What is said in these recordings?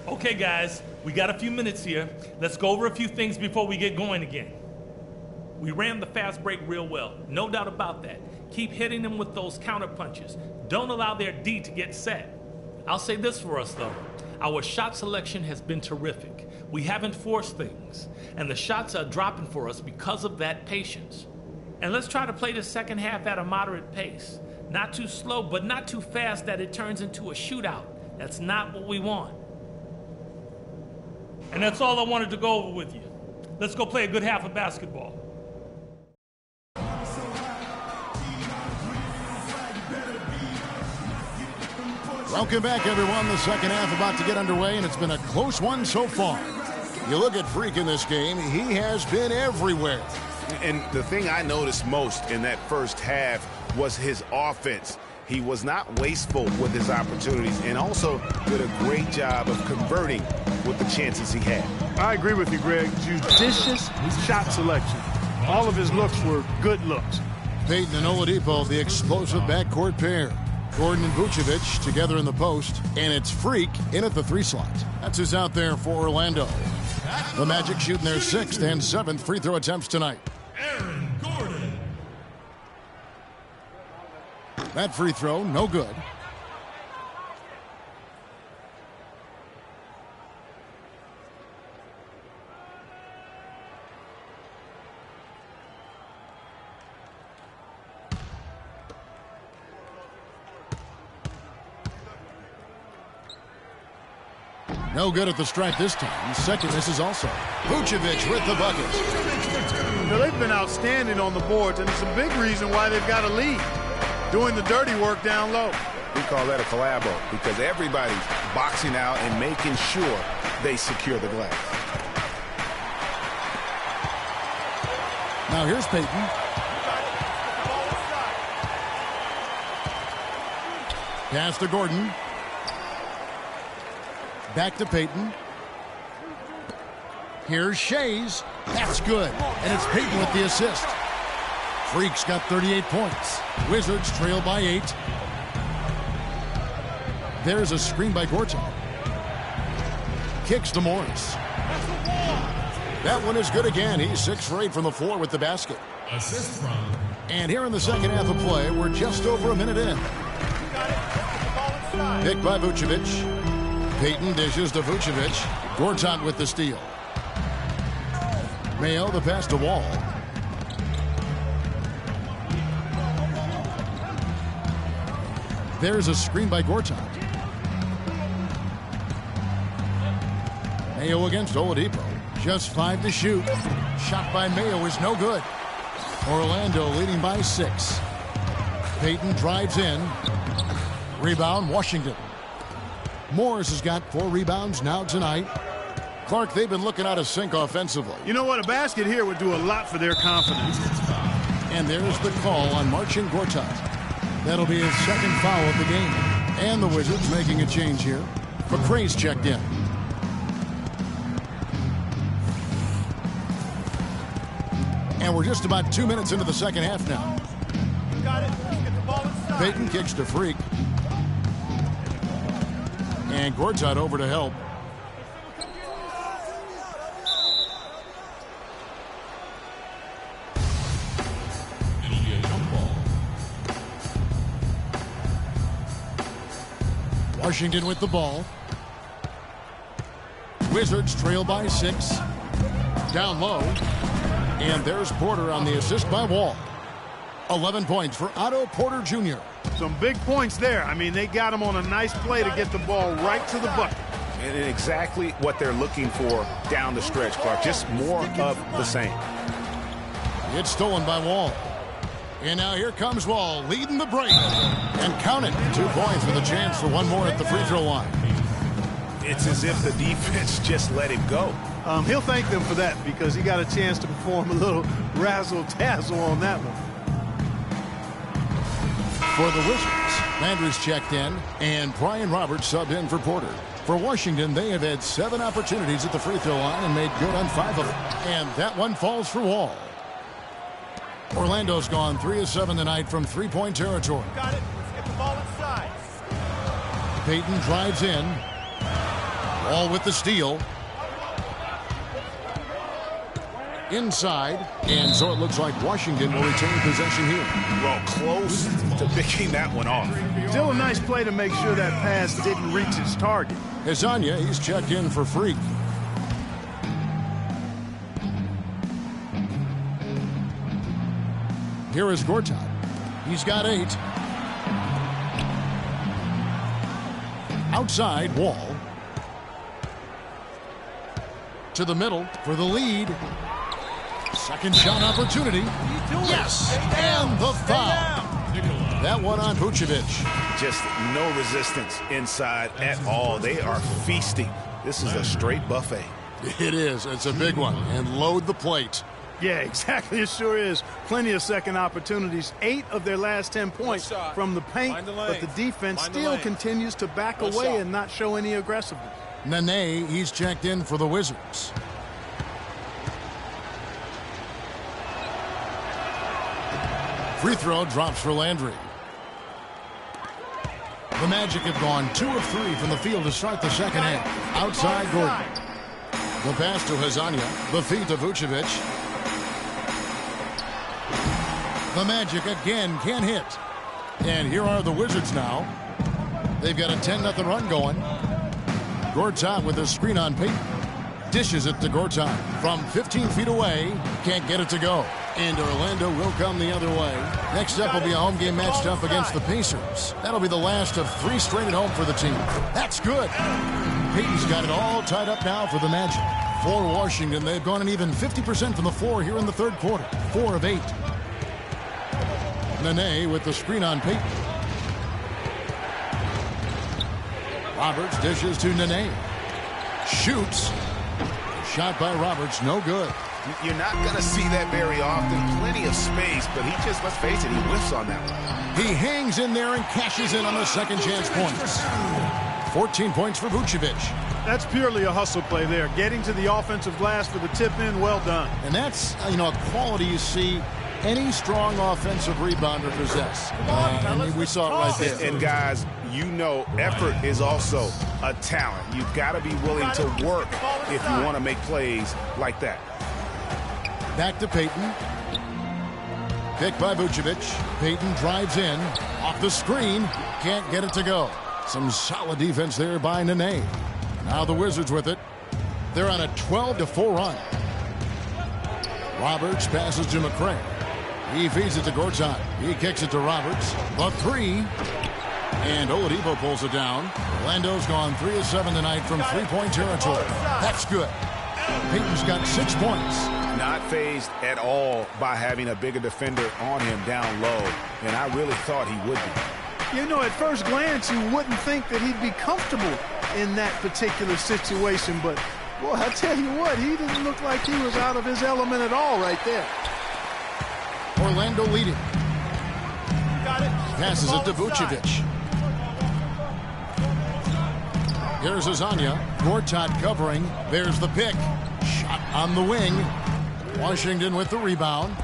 Okay, guys, we got a few minutes here. Let's go over a few things before we get going again. We ran the fast break real well, no doubt about that. Keep hitting them with those counter punches. Don't allow their D to get set. I'll say this for us, though. Our shot selection has been terrific. We haven't forced things, and the shots are dropping for us because of that patience. And let's try to play the second half at a moderate pace. Not too slow, but not too fast that it turns into a shootout. That's not what we want. And that's all I wanted to go over with you. Let's go play a good half of basketball. Welcome back, everyone. The second half about to get underway, and it's been a close one so far. You look at Freak in this game, he has been everywhere. And the thing I noticed most in that first half was his offense. He was not wasteful with his opportunities and also did a great job of converting with the chances he had. I agree with you, Greg. Judicious shot selection. All of his looks were good looks. Payton and Oladipo, the explosive backcourt pair. Gordon and Vucevic together in the post, and it's Freak in at the 3 slot. That's who's out there for Orlando. The Magic shooting their 6th and 7th free throw attempts tonight. Aaron Gordon. That free throw, no good. No good at the stripe this time. Second misses also. Vucevic with the bucket. You know, they've been outstanding on the boards, and it's a big reason why they've got a lead. Doing the dirty work down low. We call that a collabo because everybody's boxing out and making sure they secure the glass. Now here's Payton. Pass to Gordon. Back to Payton. Here's Shays. That's good. And it's Payton with the assist. Freak's got 38 points. Wizards trail by 8. There's a screen by Gorton. Kicks to Morris. That one is good again. He's 6 for 8 from the floor with the basket. Assist from. And here in the second half of play, we're just over a minute in. Picked by Vucevic. Payton dishes to Vucevic. Gortat with the steal. Mayo the pass to Wall. There's a screen by Gortat. Mayo against Oladipo. Just 5 to shoot. Shot by Mayo is no good. Orlando leading by 6. Payton drives in. Rebound, Washington. Morris has got 4 rebounds now tonight. Clark, they've been looking out of sync offensively. You know what? A basket here would do a lot for their confidence. And there's the call on Marcin Gortat. That'll be his second foul of the game. And the Wizards making a change here. McRae's checked in. And we're just about 2 minutes into the second half now. Got it. Get the ball inside. Payton kicks to Freak. And Gortat over to help. It'll be a jump ball. Washington with the ball. Wizards trail by 6. Down low. And there's Porter on the assist by Wall. 11 points for Otto Porter Jr. Some big points there. I mean, they got him on a nice play to get the ball right to the bucket. And exactly what they're looking for down the stretch, Clark. Just more of the same. It's stolen by Wall. And now here comes Wall leading the break. And count it. 2 points with a chance for one more at the free throw line. It's as if the defense just let him go. He'll thank them for that because he got a chance to perform a little razzle-dazzle on that one. For the Wizards, Landry's checked in, and Brian Roberts subbed in for Porter. For Washington, they have had 7 opportunities at the free throw line and made good on 5 of them. And that one falls for Wall. Orlando's gone 3 of 7 tonight from three-point territory. Got it. Let's get the ball inside. Payton drives in. Ball with the steal. Inside, and so it looks like Washington will retain possession here. Well, close to picking that one off. Still a nice play to make sure that pass didn't reach its target. Hezonja, he's checked in for Freak. Here is Gortat. He's got 8. Outside, Wall. To the middle for the lead. Second shot opportunity. Yes! And the foul. That one on Vucevic. Just no resistance inside at all. They are feasting. This is a straight buffet. It is. It's a big one. And load the plate. Yeah, exactly. It sure is. Plenty of second opportunities. 8 of their last 10 points from the paint, but the defense still continues to back away and not show any aggressiveness. Nene, he's checked in for the Wizards. Free throw drops for Landry. The Magic have gone 2 of 3 from the field to start the second half. Outside Gordon. The pass to Hezonja. The feed to Vucevic. The Magic again can't hit. And here are the Wizards now. They've got a 10-0 run going. Gortat with a screen on Payton. Dishes it to Gortat from 15 feet away. Can't get it to go. And Orlando will come the other way. Next up will be a home game matched up against the Pacers. That'll be the last of 3 straight at home for the team. That's good. Payton's got it all tied up now for the Magic. For Washington, they've gone an even 50% from the floor here in the third quarter. 4 of 8. Nene with the screen on Payton. Roberts dishes to Nene. Shoots. Shot by Roberts, no good. You're not going to see that very often. Plenty of space, but he just, let's face it, he whiffs on that one. He hangs in there and cashes in on the second chance points. 14 points for Vucevic. That's purely a hustle play there. Getting to the offensive glass for the tip-in, well done. And that's, a quality you see any strong offensive rebounder possess. We saw it right there. And guys, effort is also a talent. You've got to be willing to work if you want to make plays like that. Back to Payton. Picked by Vucevic. Payton drives in. Off the screen. Can't get it to go. Some solid defense there by Nene. Now the Wizards with it. They're on a 12-4 run. Roberts passes to McCray. He feeds it to Gortat. He kicks it to Roberts. The 3. And Oladipo pulls it down. Orlando's gone 3 of 7 tonight from three-point territory. That's good. Payton's got 6 points. Not fazed at all by having a bigger defender on him down low. And I really thought he would be. At first glance, you wouldn't think that he'd be comfortable in that particular situation. But, boy, I tell you what, he didn't look like he was out of his element at all right there. Orlando leading. Passes it to Vucevic. Here's Hezonja. Gortat covering. There's the pick. Shot on the wing. Washington with the rebound.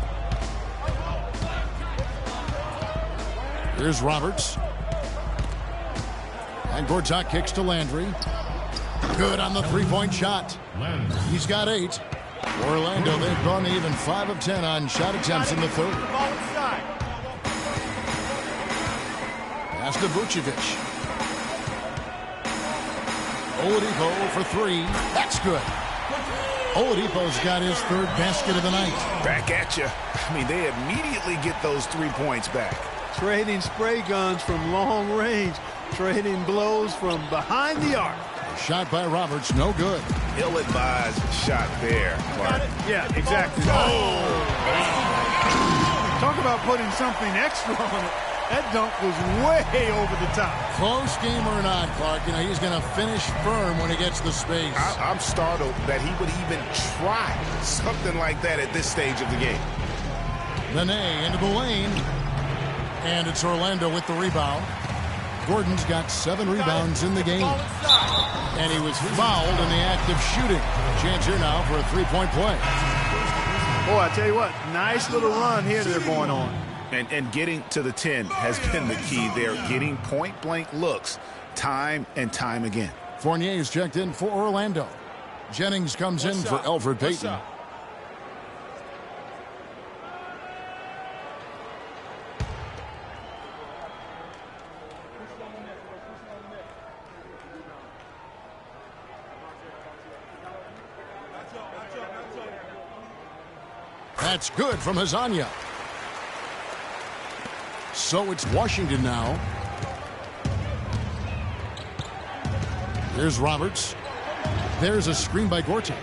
Here's Roberts. And Gortat kicks to Landry. Good on the three-point shot. He's got 8. Orlando, they've gone even 5 of 10 on shot attempts in the third. Pass to Vucevic. Oladipo for 3. That's good. Oladipo's got his 3rd basket of the night. Back at you. They immediately get those 3 points back. Trading spray guns from long range. Trading blows from behind the arc. Shot by Roberts, no good. Ill-advised shot there, Clark. Yeah, exactly. Talk about putting something extra on it. That dunk was way over the top. Close game or not, Clark, he's going to finish firm when he gets the space. I'm startled that he would even try something like that at this stage of the game. Nene into the lane. And it's Orlando with the rebound. Gordon's got 7 rebounds in the game. And he was fouled in the act of shooting. Chance here now for a 3-point play. Boy, I tell you what, nice little run here they're going on. And getting to the 10 has been the key there. Getting point-blank looks time and time again. Fournier is checked in for Orlando. Jennings comes in for Elfrid Payton. That's good from Hazanya. So it's Washington now. Here's Roberts. There's a screen by Gortat.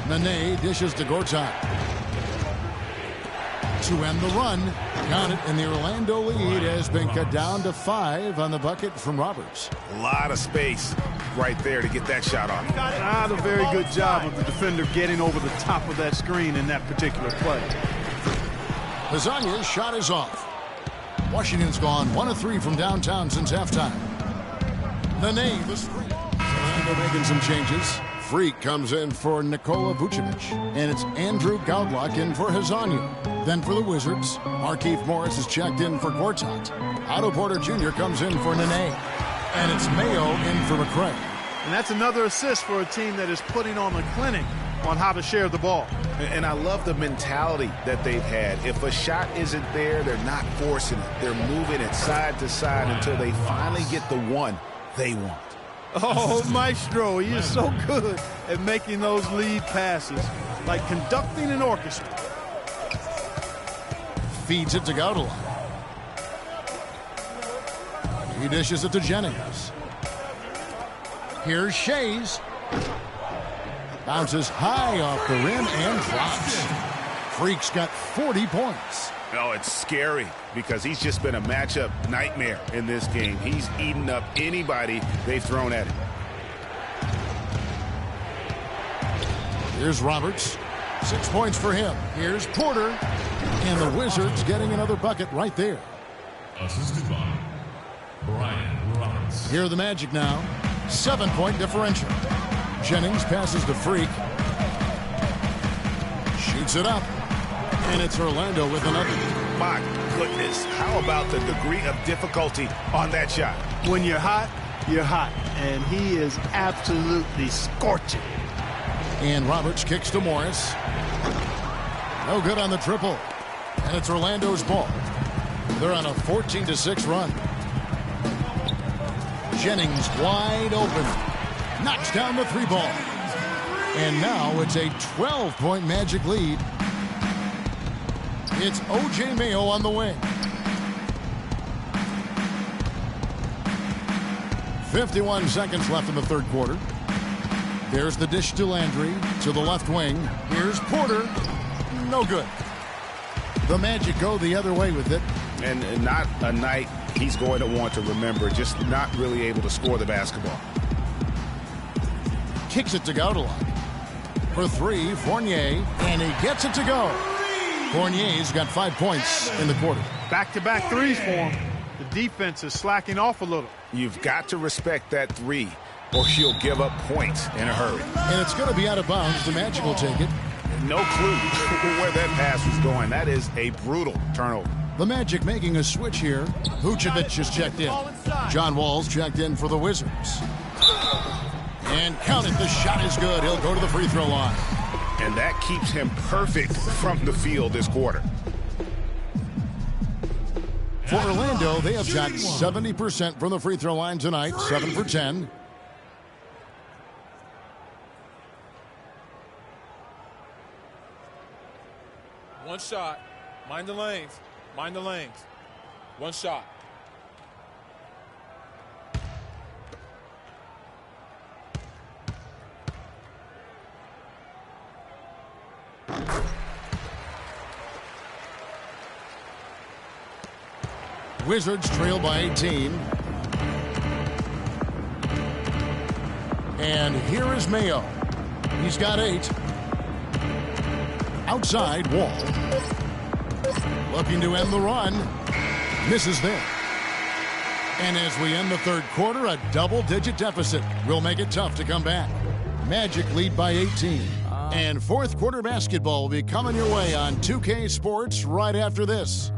Nene dishes to Gortat. To end the run. Count it, and the Orlando lead has been cut down to 5 on the bucket from Roberts. A lot of space right there to get that shot off. Not a very good job of the defender getting over the top of that screen in that particular play. Hazanya's shot is off. Washington's gone 1 of 3 from downtown since halftime. Nene, the screen. Orlando making some changes. Freak comes in for Nikola Vucevic, and it's Andrew Gaudlock in for Hazanya. Then for the Wizards, Markieff Morris is checked in for Gortat. Otto Porter Jr. comes in for Nene, and it's Mayo in for McCray. And that's another assist for a team that is putting on a clinic on how to share the ball. And I love the mentality that they've had. If a shot isn't there, they're not forcing it. They're moving it side to side until they finally get the one they want. Oh, Maestro, he is so good at making those lead passes, like conducting an orchestra. Feeds it to Gaudala. He dishes it to Jennings. Here's Shays. Bounces high off the rim and drops. Freak's got 40 points. Oh, it's scary because he's just been a matchup nightmare in this game. He's eaten up anybody they've thrown at him. Here's Roberts. 6 points for him. Here's Porter. And the Wizards getting another bucket right there. Assisted by Brian Roberts. Here are the Magic now. 7-point differential. Jennings passes to Freak. Shoots it up. And it's Orlando with another. My goodness, how about the degree of difficulty on that shot? When you're hot, you're hot. And he is absolutely scorching. And Roberts kicks to Morris. No good on the triple. And it's Orlando's ball. They're on a 14-6 run. Jennings wide open. Knocks down the 3 ball. And now it's a 12-point Magic lead. It's O.J. Mayo on the wing. 51 seconds left in the third quarter. There's the dish to Landry to the left wing. Here's Porter. No good. The Magic go the other way with it. And not a night he's going to want to remember, just not really able to score the basketball. Kicks it to Gaudala. For 3, Fournier, and he gets it to go. Fournier's got 5 points in the quarter. Back-to-back threes for him. The defense is slacking off a little. You've got to respect that 3, or she'll give up points in a hurry. And it's going to be out of bounds. The Magic will take it. No clue where that pass was going. That is a brutal turnover. The Magic making a switch here. Vucevic is checked in. John Wall's checked in for the Wizards. And count it, the shot is good. He'll go to the free throw line. And that keeps him perfect from the field this quarter. For Orlando, they have shot 70% from the free throw line tonight, 7 for 10. One shot. Mind the lanes. Mind the lanes. One shot. Wizards trail by 18. And here is Mayo. He's got 8. Outside, Wall. Looking to end the run. Misses there. And as we end the third quarter, a double-digit deficit will make it tough to come back. Magic lead by 18. And fourth quarter basketball will be coming your way on 2K Sports right after this.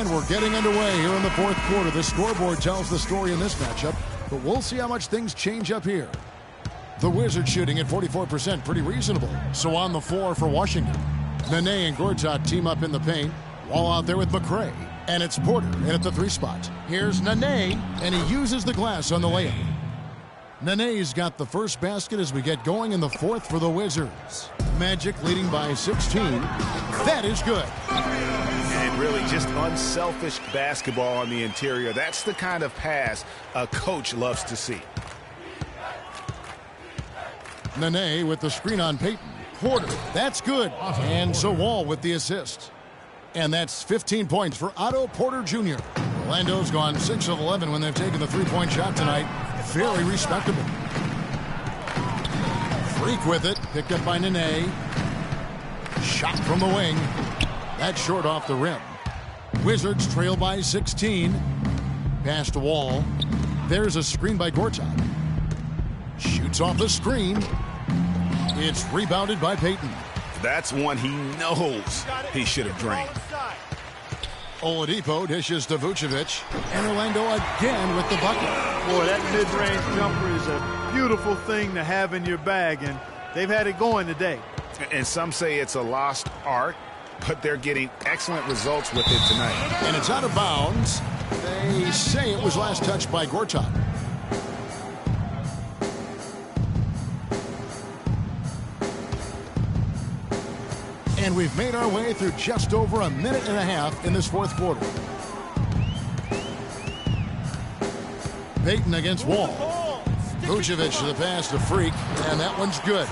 And we're getting underway here in the fourth quarter. The scoreboard tells the story in this matchup, but we'll see how much things change up here. The Wizards shooting at 44%, pretty reasonable. So on the floor for Washington, Nene and Gortat team up in the paint. Wall out there with McRae. And it's Porter in at the 3 spot. Here's Nene, and he uses the glass on the layup. Nene's got the first basket as we get going in the fourth for the Wizards. Magic leading by 16. That is good. And really just unselfish basketball on the interior. That's the kind of pass a coach loves to see. Nene with the screen on Payton. Porter, that's good. And so Wall with the assist. And that's 15 points for Otto Porter Jr. Orlando's gone 6 of 11 when they've taken the three-point shot tonight. Very respectable. Freak with it, picked up by Nene. Shot from the wing. That's short off the rim. Wizards trail by 16. Pass to Wall. There's a screen by Gortat. Shoots off the screen. It's rebounded by Payton. That's one he knows he should have drained. Oladipo dishes to Vucevic. And Orlando again with the bucket. Boy, that mid-range jumper is a beautiful thing to have in your bag, and they've had it going today. And some say it's a lost art, but they're getting excellent results with it tonight. And it's out of bounds. They say it was last touched by Gortat. And we've made our way through just over a minute and a half in this fourth quarter. Payton against Wall. Vucevic to the pass to Freak, and that one's good.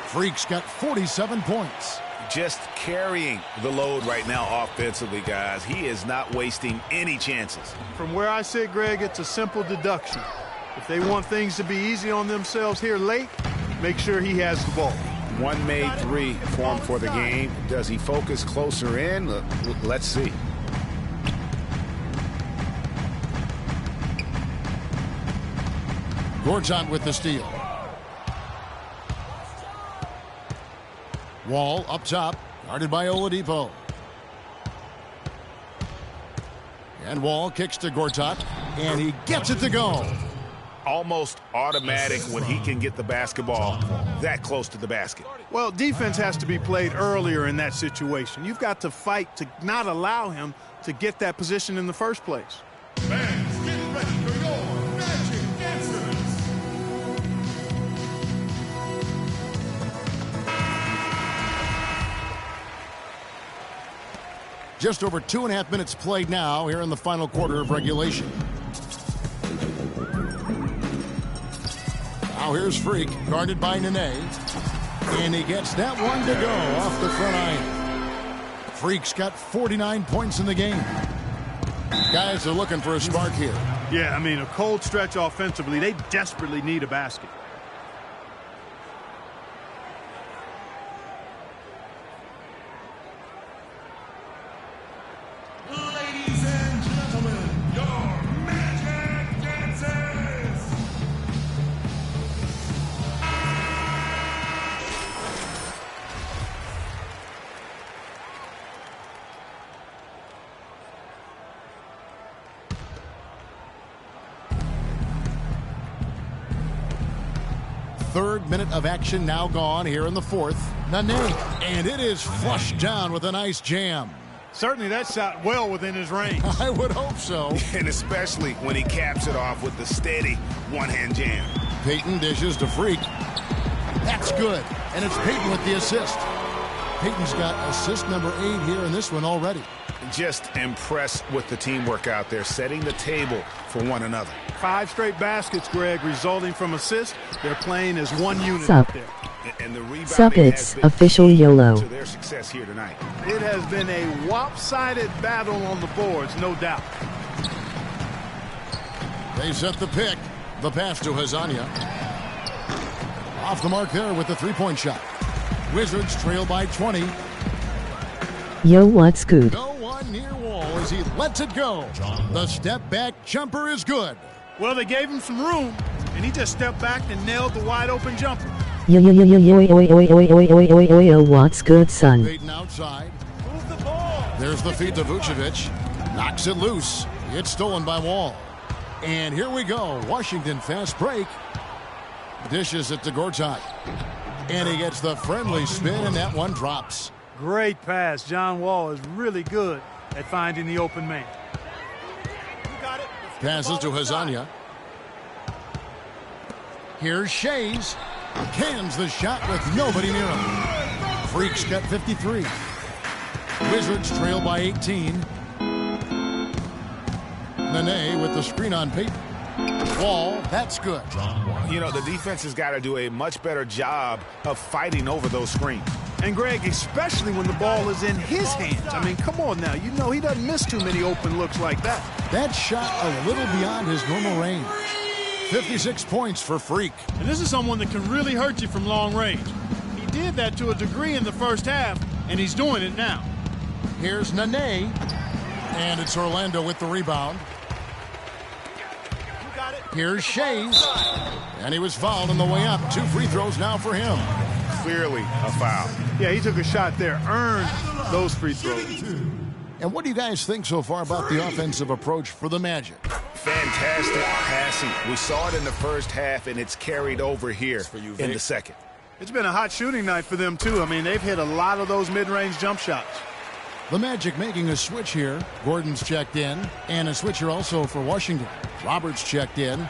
Freak's got 47 points. Just carrying the load right now offensively, guys. He is not wasting any chances. From where I sit, Greg, it's a simple deduction. If they want things to be easy on themselves here late, make sure he has the ball. One made three for him for the game. Does he focus closer in? Let's see. Gortat with the steal. Wall up top, guarded by Oladipo. And Wall kicks to Gortat, and he gets it to go. Almost automatic when he can get the basketball that close to the basket. Well, defense has to be played earlier in that situation. You've got to fight to not allow him to get that position in the first place. Fans, get ready for your magic answers. Just over 2.5 minutes played now here in the final quarter of regulation. Now here's Freak, guarded by Nene. And he gets that one to go off the front iron. Freak's got 49 points in the game. Guys are looking for a spark here. Yeah, I mean, a cold stretch offensively. They desperately need a basket. Ladies and gentlemen, your magic dances. Third minute of action now gone here in the fourth. Nene, and it is flushed down with a nice jam. Certainly that shot well within his range. I would hope so. And especially when he caps it off with the steady one-hand jam. Payton dishes to Freak. That's good. And it's Payton with the assist. Payton's got assist number 8 here in this one already. Just impressed with the teamwork out there, setting the table for one another. 5 straight baskets, Greg, resulting from assists. They're playing as one unit Sup. out there. And the rebounding Sup, it's has been official key YOLO. to their success here tonight. It has been a lopsided battle on the boards, no doubt. They set the pick. The pass to Hazania. Off the mark there with the three-point shot. Wizards trail by 20. Yo, what's good? No one near Wall as he lets it go. The step-back jumper is good. Well, they gave him some room, and he just stepped back and nailed the wide-open jumper. Yo, what's good, son? Payton outside. Move the ball. There's the feed to Vucevic. Knocks it loose. It's stolen by Wall. And here we go. Washington fast break. Dishes it to Gortat. And he gets the friendly spin, and that one drops. Great pass. John Wall is really good at finding the open man. Passes to Hazania. Here's Shays. Cans the shot with nobody near him. Freaks got 53. Wizards trail by 18. Nene with the screen on Peyton. Wall, that's good. You know, the defense has got to do a much better job of fighting over those screens. And Greg, especially when the ball is in his hands. I mean, come on now. You know he doesn't miss too many open looks like that. That shot a little beyond his normal range. 56 points for Freak. And this is someone that can really hurt you from long range. He did that to a degree in the first half, and he's doing it now. Here's Nene. And it's Orlando with the rebound. Here's Shays. And he was fouled on the way up. 2 free throws now for him. Clearly a foul. Yeah, he took a shot there, earned those free throws. And what do you guys think so far about the offensive approach for the Magic? Fantastic passing. We saw it in the first half, and it's carried over here in the second. It's been a hot shooting night for them, too. I mean, they've hit a lot of those mid-range jump shots. The Magic making a switch here. Gordon's checked in. And a switcher also for Washington. Roberts checked in.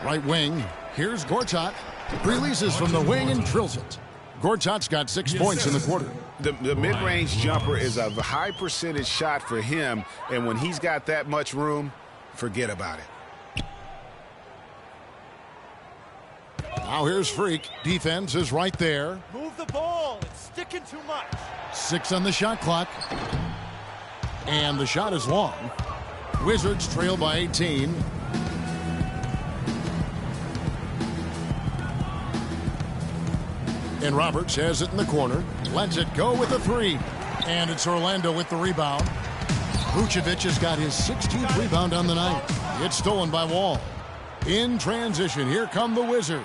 Right wing. Here's Gortat. Releases from the wing and drills it. Gortat's got 6 points in the quarter. The mid-range jumper is a high percentage shot for him, and when he's got that much room, forget about it. Now here's Freak. Defense is right there. Move the ball. It's sticking too much. 6 on the shot clock. And the shot is long. Wizards trail by 18. And Roberts has it in the corner. Lets it go with a 3. And it's Orlando with the rebound. Vucevic has got his 16th rebound on the night. It's stolen by Wall. In transition, here come the Wizards.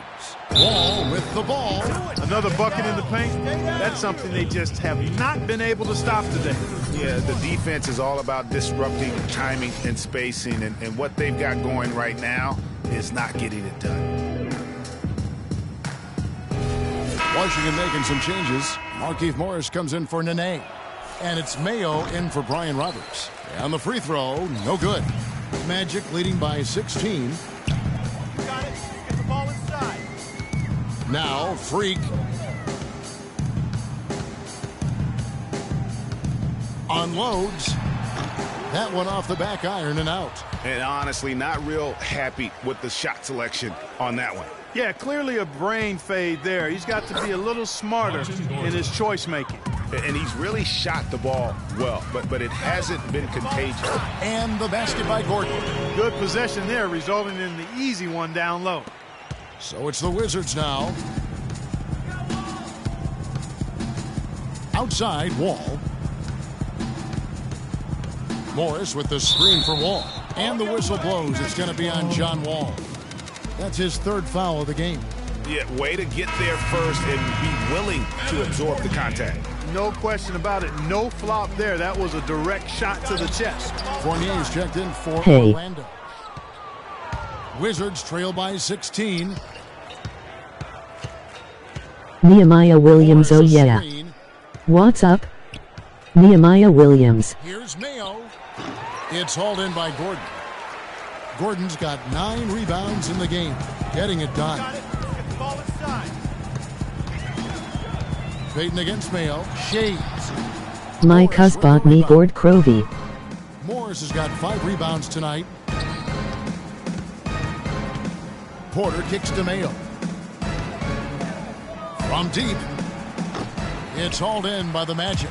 Wall with the ball. Another bucket in the paint. That's something they just have not been able to stop today. Yeah, the defense is all about disrupting timing and spacing, and what they've got going right now is not getting it done. Washington making some changes. Markieff Morris comes in for Nene. And it's Mayo in for Brian Roberts. And the free throw, no good. Magic leading by 16. You got it. Get the ball inside. Now, Freak. Unloads. That one off the back iron and out. And honestly, not real happy with the shot selection on that one. Yeah, clearly a brain fade there. He's got to be a little smarter in his choice making. And he's really shot the ball well, but it hasn't been contagious. And the basket by Gordon. Good possession there, resulting in the easy one down low. So it's the Wizards now. Outside, Wall. Morris with the screen for Wall. And the whistle blows. It's going to be on John Wall. That's his 3rd foul of the game. Yeah, way to get there first and be willing to absorb the contact. No question about it. No flop there. That was a direct shot to the chest. Fournier's checked in for Orlando. Wizards trail by 16. Nehemiah Williams, oh yeah. What's up? Nehemiah Williams. Here's Mayo. It's hauled in by Gordon. Gordon's got 9 rebounds in the game. Getting it done. Get the ball inside. Peyton against Mayo. Shades. Mike Husbotny Gord Crovey. Morris has got 5 rebounds tonight. Porter kicks to Mayo. From deep. It's hauled in by the Magic.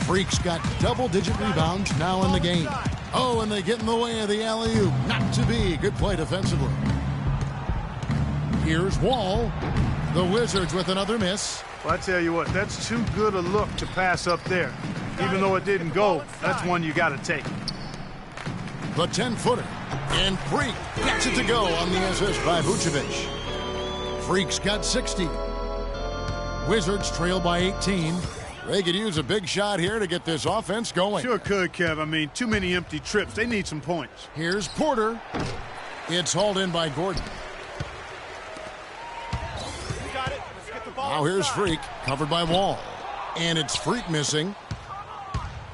Freak's got double-digit rebounds now in the game. Oh, and they get in the way of the alley-oop. Not to be. Good play defensively. Here's Wall. The Wizards with another miss. Well, I tell you what, that's too good a look to pass up there. Even though it didn't go, that's one you got to take. The 10-footer. And Freak gets it to go on the assist by Vucevic. Freak's got 60. Wizards trail by 18. They could use a big shot here to get this offense going. Sure could, Kev. I mean, too many empty trips. They need some points. Here's Porter. It's hauled in by Gordon. You got it. Let's get the ball Now here's inside. Freak, covered by Wall. And it's Freak missing.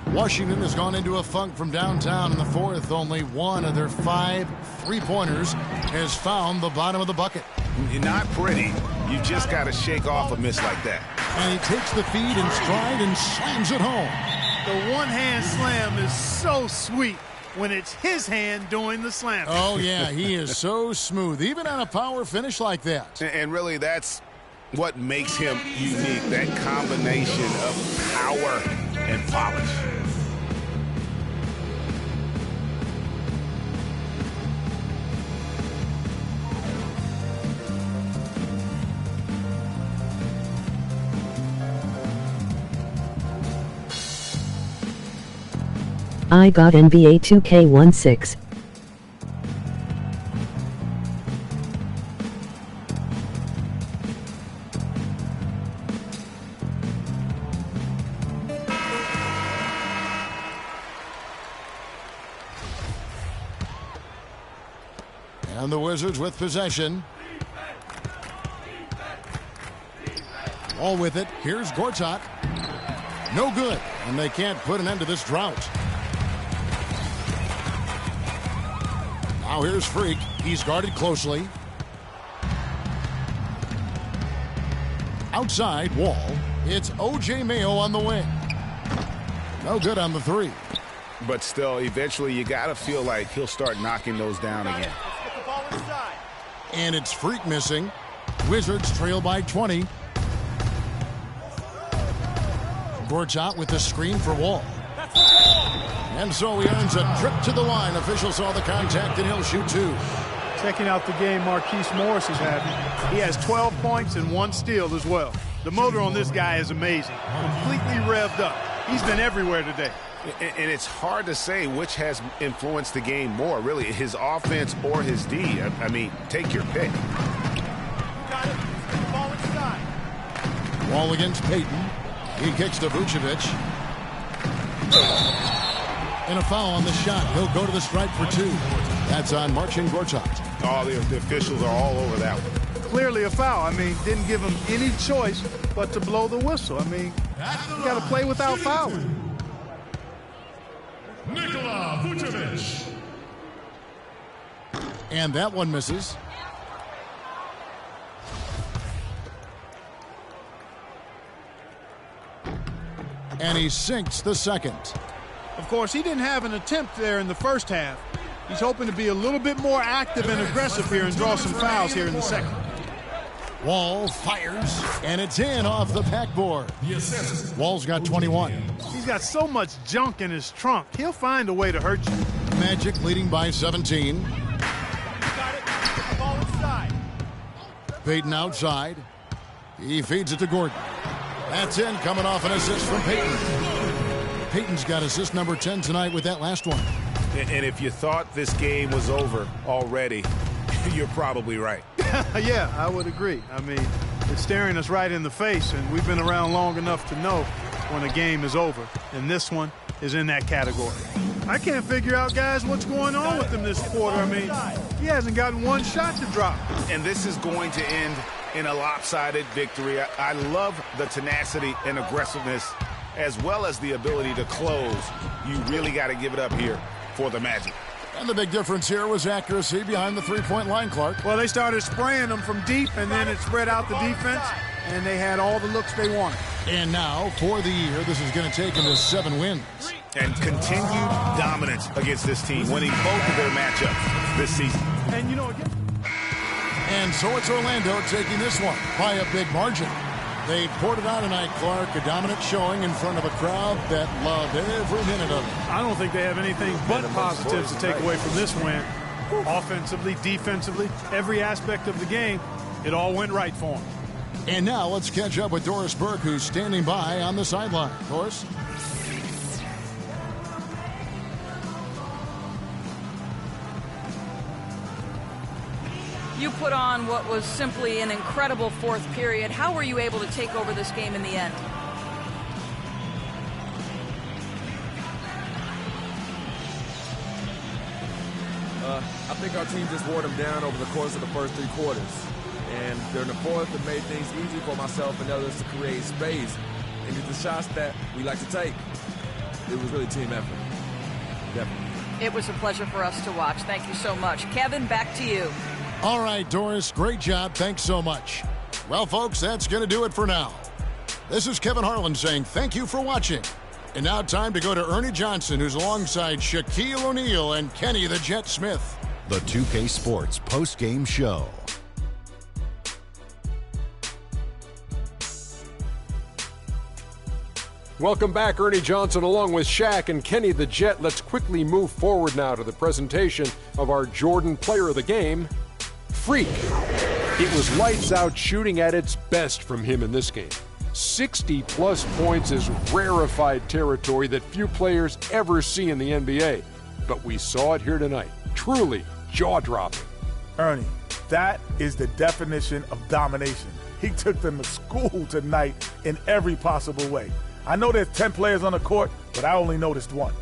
Washington has gone into a funk from downtown in the fourth. Only one of their 5 3-pointers has found the bottom of the bucket. Not pretty. You just got to shake off a miss like that. And he takes the feed in stride and slams it home. The one-hand slam is so sweet when it's his hand doing the slam. Oh, yeah, he is so smooth, even on a power finish like that. And really, that's what makes him unique, that combination of power and polish. I got NBA 2K16. And the Wizards with possession. All with it. Here's Gortat. No good. And they can't put an end to this drought. Now here's Freak. He's guarded closely. Outside, Wall. It's O.J. Mayo on the wing. No good on the three. But still, eventually you got to feel like he'll start knocking those down again. Let's get the ball inside. And it's Freak missing. Wizards trail by 20. Gortat with the screen for Wall. And so he earns a trip to the line. Official saw the contact and he'll shoot 2. Checking out the game Marquise Morris is having. He has 12 points and 1 steal as well. The motor on this guy is amazing. Completely revved up. He's been everywhere today. And it's hard to say which has influenced the game more, really, his offense or his D. I mean, take your pick. You got it. Let's get the ball inside. Wall against Payton. He kicks to Vucevic. And a foul on the shot. He'll go to the stripe for 2. That's on Marcin Gortat. Oh, the officials are all over that one. Clearly a foul. I mean, didn't give him any choice but to blow the whistle. I mean, you got to play without fouling. Nikola Vucevic. And that one misses. And he sinks the second. Of course, he didn't have an attempt there in the first half. He's hoping to be a little bit more active and aggressive here and draw some fouls here in the second. Wall fires, and it's in off the backboard. Wall's got 21. He's got so much junk in his trunk. He'll find a way to hurt you. Magic leading by 17. You got it. Get the ball inside. Payton outside. He feeds it to Gordon. That's in, coming off an assist from Payton. Payton's got assist number 10 tonight with that last one. And if you thought this game was over already, you're probably right. Yeah, I would agree. I mean, it's staring us right in the face, and we've been around long enough to know when a game is over. And this one is in that category. I can't figure out, guys, what's going on with him this quarter. I mean, he hasn't gotten one shot to drop. And this is going to end in a lopsided victory. I love the tenacity and aggressiveness as well as the ability to close. You really got to give it up here for the Magic. And the big difference here was accuracy behind the three-point line, Clark. Well, they started spraying them from deep, and then it spread out the defense, and they had all the looks they wanted. And now, for the year, this is going to take him to 7 wins. And continued dominance against this team, winning both of their matchups this season. And, you know, again. And so it's Orlando taking this one by a big margin. They poured it on tonight, Clark. A dominant showing in front of a crowd that loved every minute of it. I don't think they have anything but positives to take away from this win. Offensively, defensively, every aspect of the game, it all went right for them. And now let's catch up with Doris Burke, who's standing by on the sideline. Doris? You put on what was simply an incredible fourth period. How were you able to take over this game in the end? I think our team just wore them down over the course of the first 3 quarters. And during the fourth, it made things easy for myself and others to create space and get the shots that we like to take. It was really team effort. Definitely. It was a pleasure for us to watch. Thank you so much. Kevin, back to you. All right, Doris, great job. Thanks so much. Well, folks, that's going to do it for now. This is Kevin Harlan saying thank you for watching. And now time to go to Ernie Johnson, who's alongside Shaquille O'Neal and Kenny the Jet Smith. The 2K Sports post-game show. Welcome back, Ernie Johnson along with Shaq and Kenny the Jet. Let's quickly move forward now to the presentation of our Jordan Player of the Game, Freak. It was lights out shooting at its best from him in this game. 60-plus points is rarefied territory that few players ever see in the NBA. But we saw it here tonight. Truly jaw-dropping. Ernie, that is the definition of domination. He took them to school tonight in every possible way. I know there's 10 players on the court, but I only noticed one.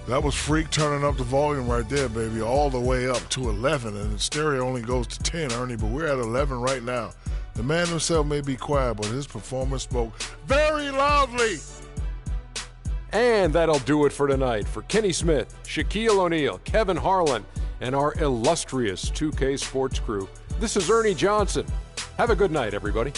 That was Freak turning up the volume right there, baby, all the way up to 11, and the stereo only goes to 10, Ernie, but we're at 11 right now. The man himself may be quiet, but his performance spoke very loudly. And that'll do it for tonight. For Kenny Smith, Shaquille O'Neal, Kevin Harlan, and our illustrious 2K Sports crew, this is Ernie Johnson. Have a good night, everybody.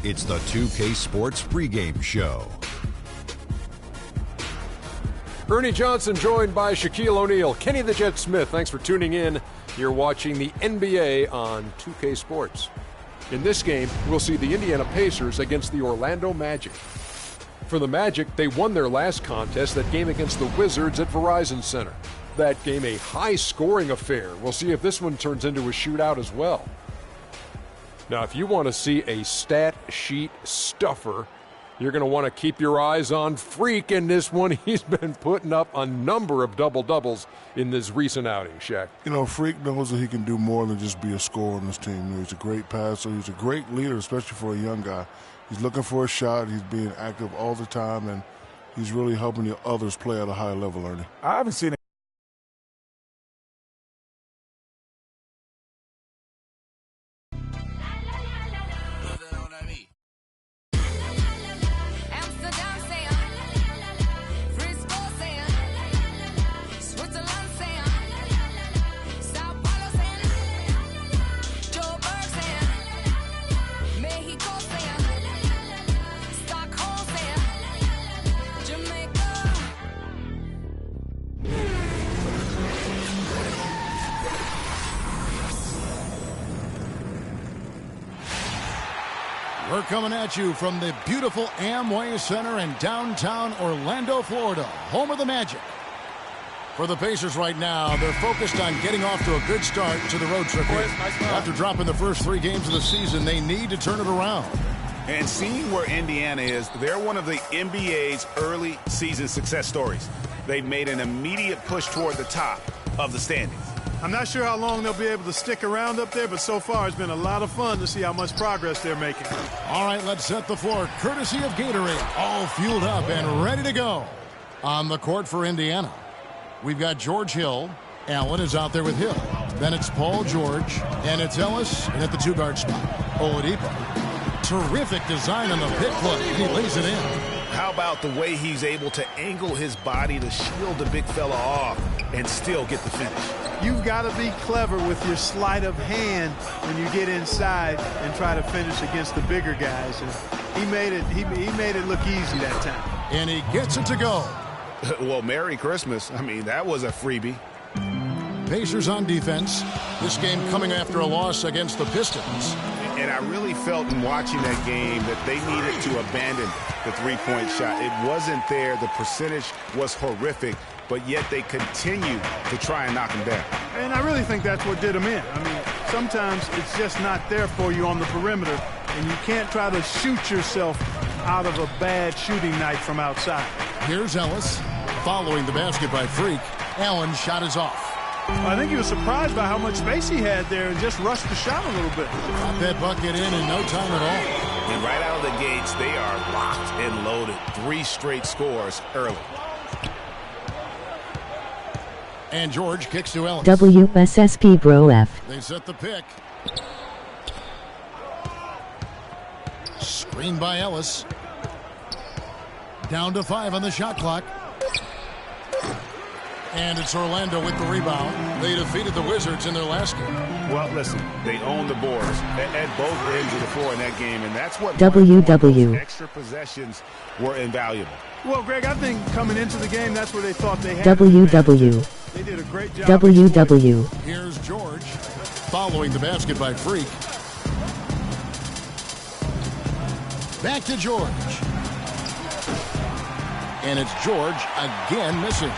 It's the 2K Sports pregame show. Ernie Johnson joined by Shaquille O'Neal. Kenny the Jet Smith, thanks for tuning in. You're watching the NBA on 2K Sports. In this game, we'll see the Indiana Pacers against the Orlando Magic. For the Magic, they won their last contest, that game against the Wizards at Verizon Center. That game a high-scoring affair. We'll see if this one turns into a shootout as well. Now, if you want to see a stat sheet stuffer, you're going to want to keep your eyes on Freak in this one. He's been putting up a number of double-doubles in this recent outing, Shaq. You know, Freak knows that he can do more than just be a scorer on this team. He's a great passer. He's a great leader, especially for a young guy. He's looking for a shot. He's being active all the time, and he's really helping the others play at a high level, Ernie. I haven't seen it. We're coming at you from the beautiful Amway Center in downtown Orlando, Florida, home of the Magic. For the Pacers right now, they're focused on getting off to a good start to the road trip here. After dropping the first 3 games of the season, they need to turn it around. And seeing where Indiana is, they're one of the NBA's early season success stories. They've made an immediate push toward the top of the standings. I'm not sure how long they'll be able to stick around up there, but so far it's been a lot of fun to see how much progress they're making. All right, let's set the floor. Courtesy of Gatorade, all fueled up and ready to go. On the court for Indiana, we've got George Hill. Allen is out there with Hill. Then it's Paul George, and it's Ellis, and at the 2-guard spot, Oladipo. Terrific design on the pick play, and he lays it in. How about the way he's able to angle his body to shield the big fella off and still get the finish? You've got to be clever with your sleight of hand when you get inside and try to finish against the bigger guys. And he made it look easy that time. And he gets it to go. Well, Merry Christmas. I mean, that was a freebie. Pacers on defense. This game coming after a loss against the Pistons. And I really felt in watching that game that they needed to abandon the three-point shot. It wasn't there. The percentage was horrific, but yet they continue to try and knock him down. And I really think that's what did them in. I mean, sometimes it's just not there for you on the perimeter, and you can't try to shoot yourself out of a bad shooting night from outside. Here's Ellis following the basket by Freak. Allen's shot is off. I think he was surprised by how much space he had there and just rushed the shot a little bit. Got that bucket in no time at all. And right out of the gates, they are locked and loaded. 3 straight scores early. And George kicks to Ellis. WSSP Bro F. They set the pick. Screen by Ellis. Down to 5 on the shot clock. And it's Orlando with the rebound. They defeated the Wizards in their last game. Well, listen, they own the boards at both ends of the floor in that game, and that's what WW. Extra possessions were invaluable. Well, Greg, I think coming into the game, that's where they thought they had WW. They did a great job. WW. Here's George following the basket by Freak. Back to George. And it's George again missing.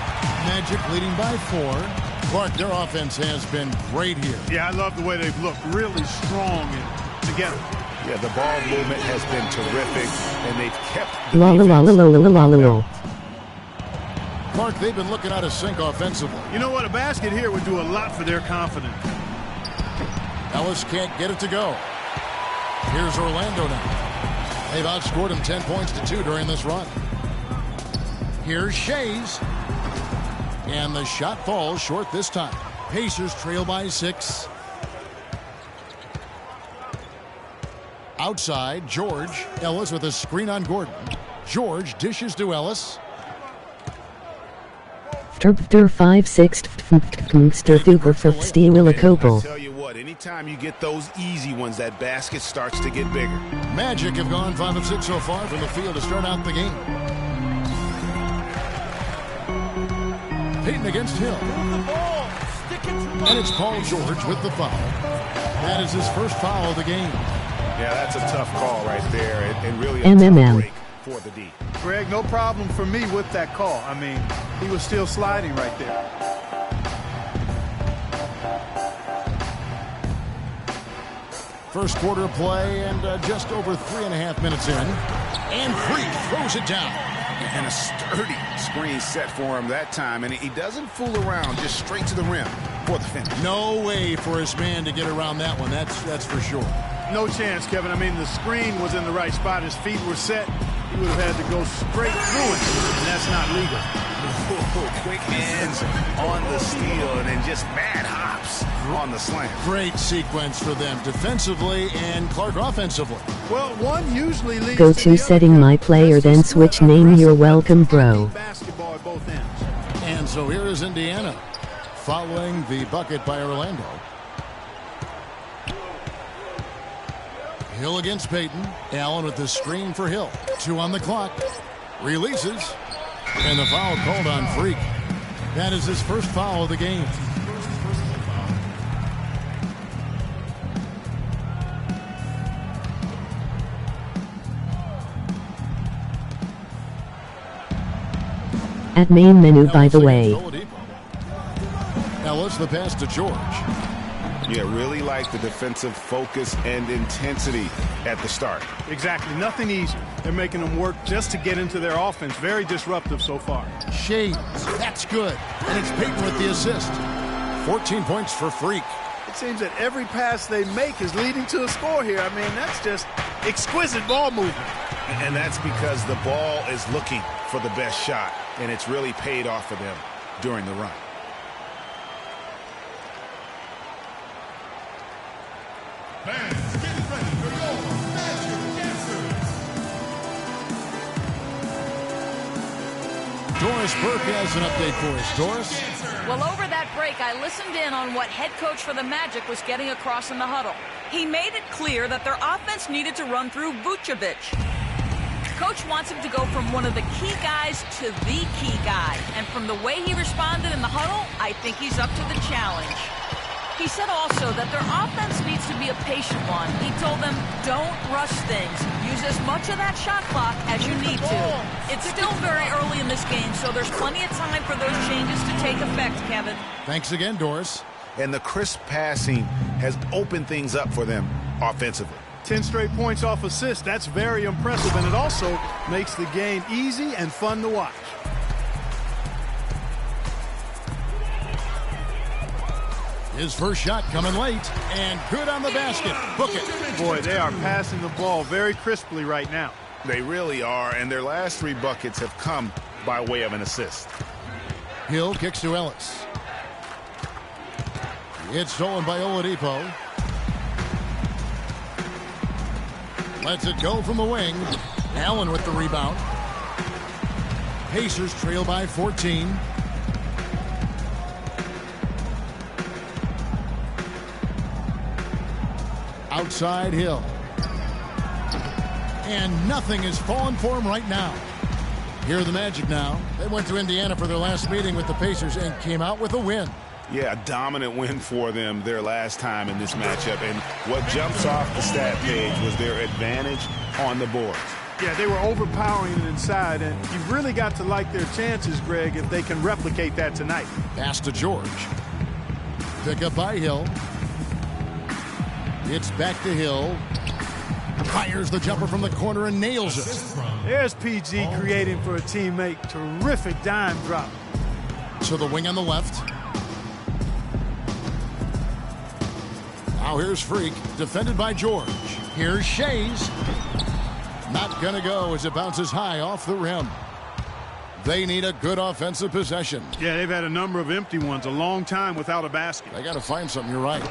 Magic leading by 4. Clark, their offense has been great here. Yeah, I love the way they've looked. Really strong and together. Yeah, the ball movement has been terrific, and they've kept La. Clark, they've been looking out of sync offensively. You know what? A basket here would do a lot for their confidence. Ellis can't get it to go. Here's Orlando now. They've outscored him 10 points to 2 during this run. Here's Shays. And the shot falls short this time. Pacers trail by 6. Outside, George. Ellis with a screen on Gordon. George dishes to Ellis. Der 5-6 Ster Duper for Stewilla Kopel. Tell you what, anytime time you get those easy ones, that basket starts to get bigger. Magic have gone 5 of 6 so far from the field to start out the game. Payton against Hill. And it's Paul George with the foul. That is his first foul of the game. Yeah, that's a tough call right there, and really a MMM. tough break for the D. Greg, no problem for me with that call. I mean, he was still sliding right there. First quarter play and just over 3.5 minutes in. And Freak throws it down. And a sturdy screen set for him that time, and he doesn't fool around, just straight to the rim for the finish. No way for his man to get around that one, that's for sure. No chance, Kevin. I mean, the screen was in the right spot. His feet were set. He would have had to go straight through it, and that's not legal. Quick hands on the steal, and then just mad hops on the slam. Great sequence for them defensively and Clark offensively. Well, one usually leads Go to setting my player, then switch name. You're welcome, bro. Basketball at both ends. And so here is Indiana following the bucket by Orlando. Hill against Payton. Allen with the screen for Hill. 2 on the clock. Releases. And the foul called on Freak. That is his first foul of the game. At main menu, by the way. Ellis, the pass to George. Yeah, really like the defensive focus and intensity at the start. Exactly. Nothing easy. They're making them work just to get into their offense. Very disruptive so far. Shades. That's good. And it's Payton with the assist. 14 points for Freak. It seems that every pass they make is leading to a score here. I mean, that's just exquisite ball movement. And that's because the ball is looking for the best shot, and it's really paid off for them during the run. Fans, get ready for your magic dancers. Doris Burke has an update for us. Doris? Well, over that break, I listened in on what head coach for the Magic was getting across in the huddle. He made it clear that their offense needed to run through Vucevic. Coach wants him to go from one of the key guys to the key guy. And from the way he responded in the huddle, I think he's up to the challenge. He said also that their offense needs to be a patient one. He told them, don't rush things. Use as much of that shot clock as you need to. It's still very early in this game, so there's plenty of time for those changes to take effect, Kevin. Thanks again, Doris. And the crisp passing has opened things up for them offensively. 10 straight points off assists. That's very impressive, and it also makes the game easy and fun to watch. His first shot coming late, and good on the basket. Book it. Boy, they are passing the ball very crisply right now. They really are, and their last 3 buckets have come by way of an assist. Hill kicks to Ellis. It's stolen by Oladipo. Lets it go from the wing. Allen with the rebound. Pacers trail by 14. Outside Hill. And nothing is falling for him right now. Here are the Magic now. They went to Indiana for their last meeting with the Pacers and came out with a win. Yeah, a dominant win for them their last time in this matchup. And what jumps off the stat page was their advantage on the boards. Yeah, they were overpowering it inside, and you've really got to like their chances, Greg, if they can replicate that tonight. Pass to George. Pick up by Hill. It's back to Hill. Fires the jumper from the corner and nails it. There's PG creating for a teammate. Terrific dime drop. To the wing on the left. Now here's Freak, defended by George. Here's Shays. Not gonna go as it bounces high off the rim. They need a good offensive possession. Yeah, they've had a number of empty ones, a long time without a basket. They gotta find something, you're right.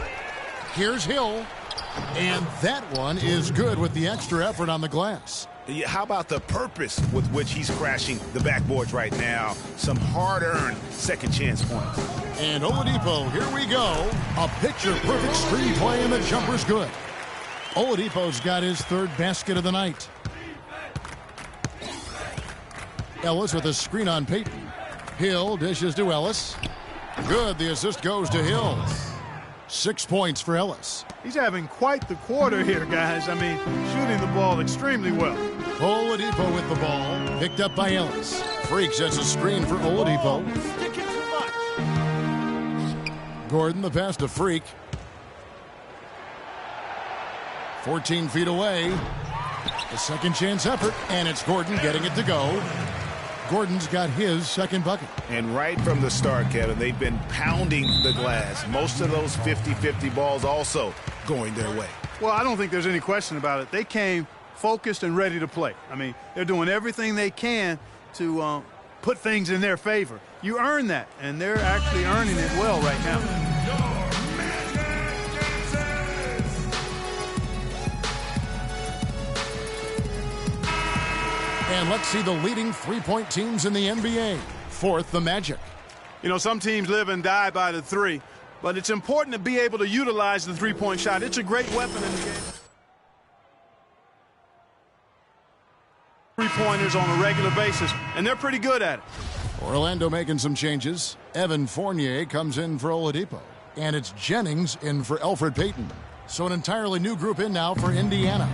Here's Hill. And that one is good with the extra effort on the glass. How about the purpose with which he's crashing the backboards right now? Some hard-earned second chance points. And Oladipo, here we go. A picture-perfect screen play, and the jumper's good. Oladipo's got his third basket of the night. Ellis with a screen on Payton. Hill dishes to Ellis. Good, the assist goes to Hill. 6 points for Ellis. He's having quite the quarter here, guys. I mean, shooting the ball extremely well. Oladipo with the ball, picked up by Ellis. Freak sets a screen for Oladipo. Thinking too much. Gordon, the pass to Freak. 14 feet away. The second chance effort, and it's Gordon getting it to go. Gordon's got his second bucket. And right from the start, Kevin, they've been pounding the glass. Most of those 50-50 balls also going their way. Well, I don't think there's any question about it. They came focused and ready to play. I mean, they're doing everything they can to put things in their favor. You earn that, and they're actually earning it well right now. And let's see the leading three-point teams in the NBA. Fourth, the Magic. You know, some teams live and die by the three, but it's important to be able to utilize the three-point shot. It's a great weapon in the game. Three-pointers on a regular basis, and they're pretty good at it. Orlando making some changes. Evan Fournier comes in for Oladipo. And it's Jennings in for Elfrid Payton. So an entirely new group in now for Indiana.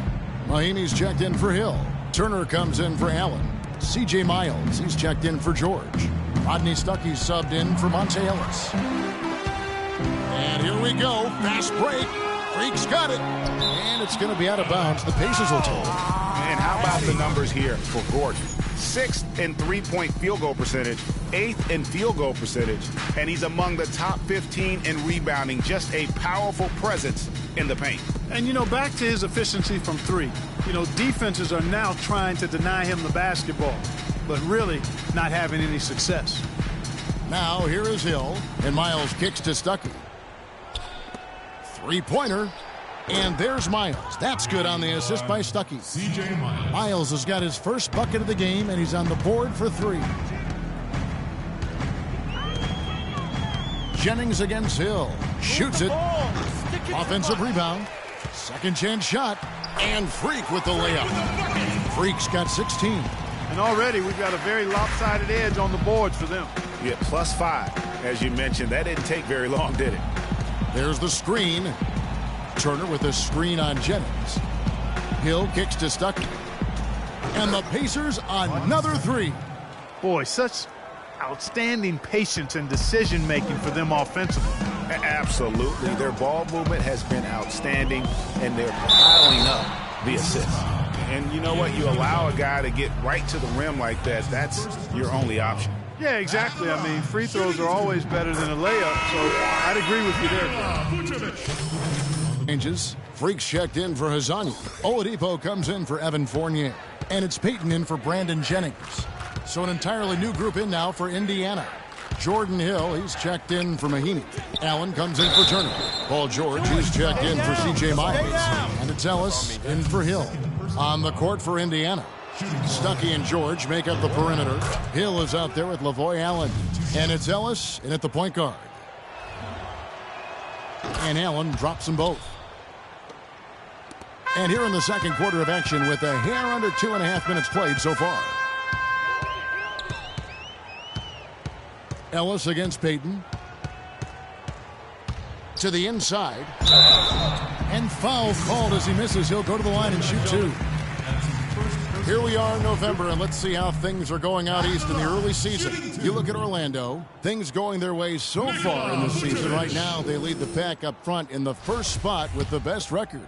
Mahimi's checked in for Hill. Turner comes in for Allen. C.J. Miles, he's checked in for George. Rodney Stuckey's subbed in for Monte Ellis. And here we go. Fast break. Freak's got it. And it's going to be out of bounds. The Pacers will take it. And how about the numbers here for Gordon? 6th in three-point field goal percentage, 8th in field goal percentage, and he's among the top 15 in rebounding. Just a powerful presence in the paint. And, you know, back to his efficiency from three. You know, defenses are now trying to deny him the basketball, but really not having any success. Now here is Hill, and Miles kicks to Stuckey. Three-pointer, and there's Miles. That's good on the assist by Stuckey. C.J. Miles. Miles has got his first bucket of the game, and he's on the board for three. Jennings against Hill. Shoots it. Offensive rebound. Second chance shot. And Freak with the layup. Freak's got 16. And already we've got a very lopsided edge on the boards for them. Yeah, +5. As you mentioned, that didn't take very long, did it? There's the screen. Turner with a screen on Jennings. Hill kicks to Stuckey. And the Pacers another three. Boy, such outstanding patience and decision-making for them offensively. Absolutely. Their ball movement has been outstanding, and they're piling up the assists. And you know what? You allow a guy to get right to the rim like that, that's your only option. Yeah, exactly. I mean, free throws are always better than a layup, so I'd agree with you there. Changes. Freak's checked in for Hazani. Oladipo comes in for Evan Fournier. And it's Payton in for Brandon Jennings. So an entirely new group in now for Indiana. Jordan Hill, he's checked in for Mahimi. Allen comes in for Turner. Paul George, he's checked in for C.J. Miles. And it's Ellis in for Hill. On the court for Indiana. Stuckey and George make up the perimeter. Hill is out there with Lavoy Allen. And it's Ellis in at the point guard. And Allen drops them both. And here in the second quarter of action with a hair under 2.5 minutes played so far. Ellis against Payton. To the inside. And foul called as he misses. He'll go to the line and shoot two. Here we are in November, and let's see how things are going out east in the early season. You look at Orlando, things going their way so far in the season. Right now, they lead the pack up front in the first spot with the best record.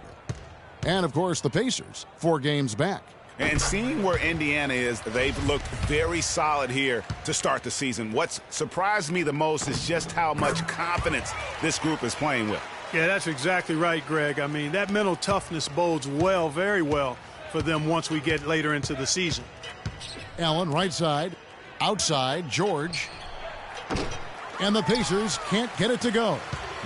And, of course, the Pacers, 4 games back. And seeing where Indiana is, they've looked very solid here to start the season. What's surprised me the most is just how much confidence this group is playing with. Yeah, that's exactly right, Greg. I mean, that mental toughness bodes well, very well, for them once we get later into the season. Allen, right side, outside, George. And the Pacers can't get it to go.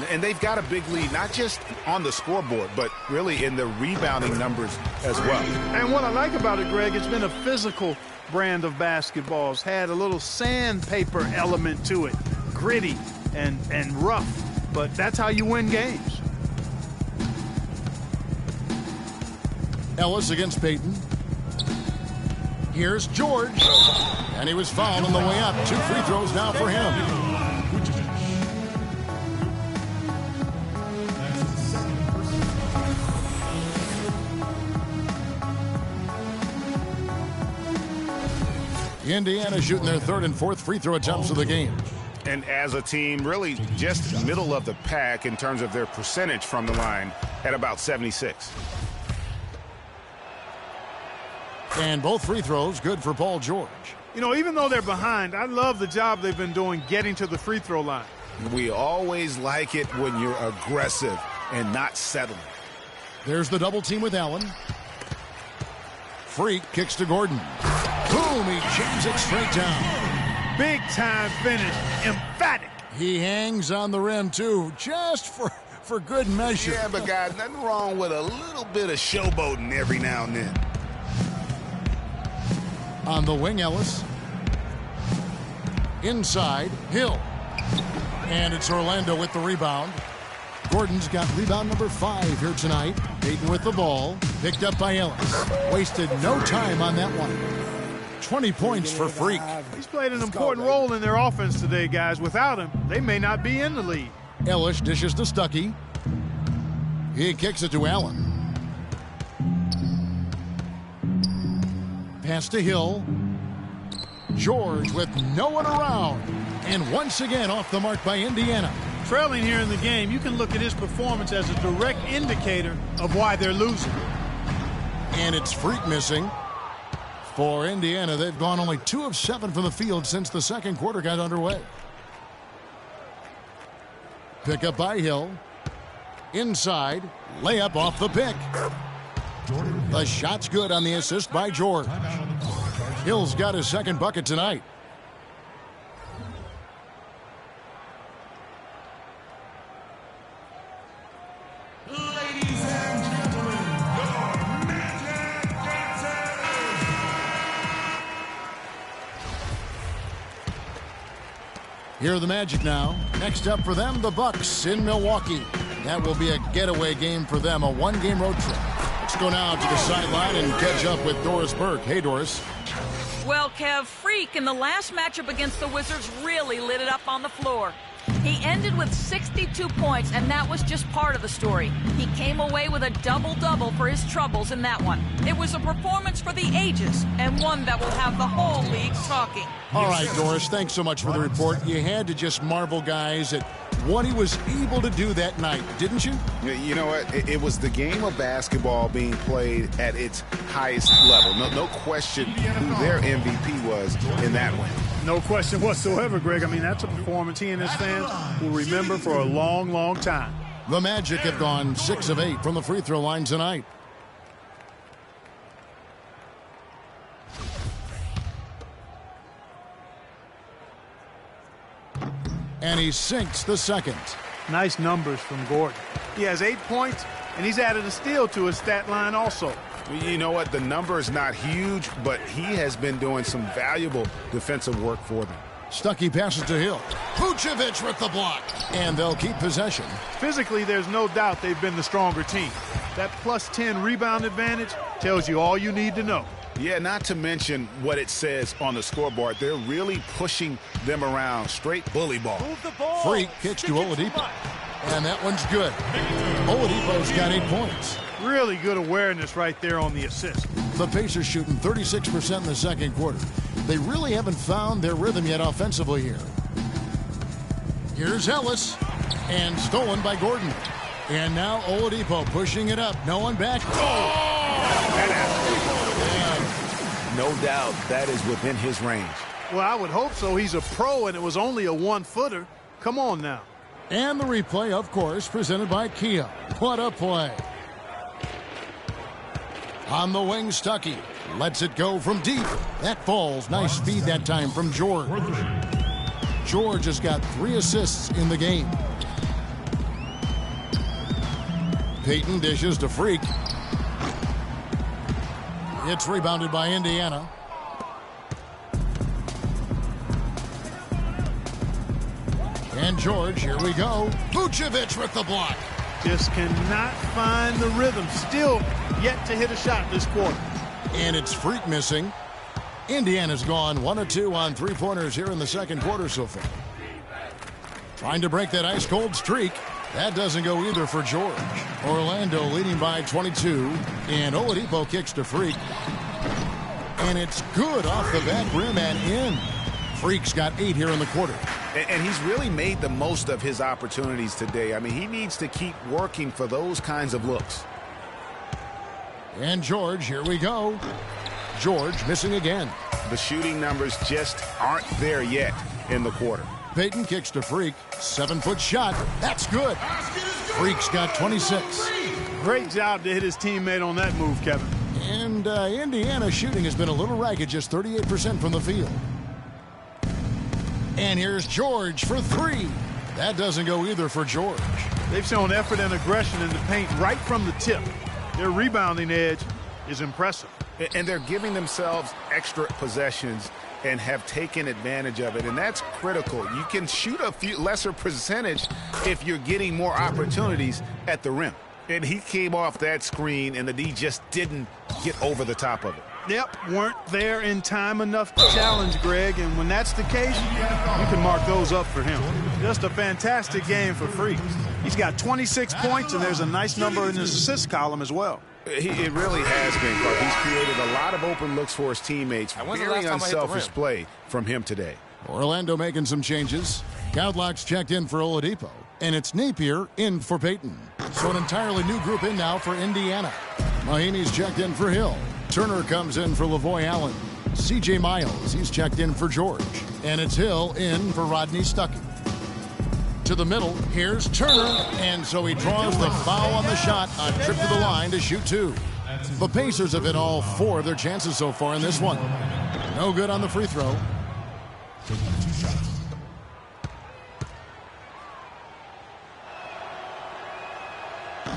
And they've got a big lead, not just on the scoreboard, but really in the rebounding numbers as well. And what I like about it, Greg, it's been a physical brand of basketball. It's had a little sandpaper element to it, gritty and rough, but that's how you win games. Ellis against Payton. Here's George, and he was fouled on the way up. 2 free throws now for him. Indiana shooting their 3rd and 4th free throw attempts of the game. And as a team, really just middle of the pack in terms of their percentage from the line at about 76. And both free throws good for Paul George. You know, even though they're behind, I love the job they've been doing getting to the free throw line. We always like it when you're aggressive and not settling. There's the double team with Allen. Freak kicks to Gordon. Boom, he jams it straight down. Big time finish, emphatic. He hangs on the rim too, just for good measure. Yeah, but guys, nothing wrong with a little bit of showboating every now and then. On the wing, Ellis. Inside, Hill. And it's Orlando with the rebound. Gordon's got rebound number 5 here tonight. Payton with the ball. Picked up by Ellis. Wasted no time on that one. 20 points for Freak. He's played an important role in their offense today, guys. Without him, they may not be in the lead. Ellis dishes to Stuckey. He kicks it to Allen. Pass to Hill. George with no one around. And once again off the mark by Indiana. Trailing here in the game, you can look at his performance as a direct indicator of why they're losing. And it's Freak missing. For Indiana, they've gone only 2 of 7 from the field since the second quarter got underway. Pick up by Hill. Inside, layup off the pick. The shot's good on the assist by George. Hill's got his second bucket tonight. Ladies and gentlemen, your Magic Dancers! Here are the Magic now. Next up for them, the Bucks in Milwaukee. That will be a getaway game for them, a 1-game road trip. Let's go now to the sideline and catch up with Doris Burke. Hey, Doris. Well, Kev, Freak in the last matchup against the Wizards really lit it up on the floor. He ended with 62 points, and that was just part of the story. He came away with a double-double for his troubles in that one. It was a performance for the ages, and one that will have the whole league talking. All right, Doris, thanks so much for the report. You had to just marvel, guys, at what he was able to do that night, didn't you? You know what? It was the game of basketball being played at its highest level. No question who their MVP was in that one. No question whatsoever, Greg. I mean, that's a performance he and his fans will remember for a long, long time. The Magic have gone 6 of 8 from the free throw line tonight. And he sinks the second. Nice numbers from Gordon. He has 8 points, and he's added a steal to his stat line also. You know what? The number is not huge, but he has been doing some valuable defensive work for them. Stuckey passes to Hill. Vucevic with the block. And they'll keep possession. Physically, there's no doubt they've been the stronger team. That plus 10 rebound advantage tells you all you need to know. Yeah, not to mention what it says on the scoreboard. They're really pushing them around. Straight bully ball. Freak kicks to Oladipo. And that one's good. Oladipo's got 8 points. Really good awareness right there on the assist. The Pacers shooting 36% in the second quarter. They really haven't found their rhythm yet offensively here. Here's Ellis. And stolen by Gordon. And now Oladipo pushing it up. No one back. No doubt that is within his range. Well, I would hope so. He's a pro, and it was only a 1-footer. Come on now. And the replay, of course, presented by Kia. What a play. On the wing, Stuckey lets it go from deep. That falls. Nice feed that time from George. George has got 3 assists in the game. Payton dishes to Freak. It's rebounded by Indiana. And George, here we go. Vucevic with the block. Just cannot find the rhythm. Still yet to hit a shot this quarter. And it's Freak missing. Indiana's gone 1 of 2 on three-pointers here in the second quarter so far. Trying to break that ice-cold streak. That doesn't go either for George. Orlando leading by 22. And Oladipo kicks to Freak. And it's good off the back rim and in. Freak's got 8 here in the quarter. And he's really made the most of his opportunities today. I mean, he needs to keep working for those kinds of looks. And George, here we go. George missing again. The shooting numbers just aren't there yet in the quarter. Payton kicks to Freak. 7-foot shot. That's good. Freak's got 26. Great job to hit his teammate on that move, Kevin. And Indiana's shooting has been a little ragged, just 38% from the field. And here's George for 3. That doesn't go either for George. They've shown effort and aggression in the paint right from the tip. Their rebounding edge is impressive. And they're giving themselves extra possessions and have taken advantage of it. And that's critical. You can shoot a few lesser percentage if you're getting more opportunities at the rim. And he came off that screen, and the D just didn't get over the top of it. Yep, weren't there in time enough to challenge Greg, and when that's the case, you can mark those up for him. Just a fantastic game for Freak. He's got 26 points, and there's a nice number in his assist column as well. It really has been, Clark. He's created a lot of open looks for his teammates. Very unselfish play from him today. Orlando making some changes. Goudelock's checked in for Oladipo, and it's Napier in for Payton. So an entirely new group in now for Indiana. Mahinmi's checked in for Hill. Turner comes in for Lavoy Allen. C.J. Miles, he's checked in for George. And it's Hill in for Rodney Stuckey. To the middle, here's Turner. And so he draws the foul on the shot, a trip to the line to shoot 2. The Pacers have hit all 4 of their chances so far in this one. No good on the free throw.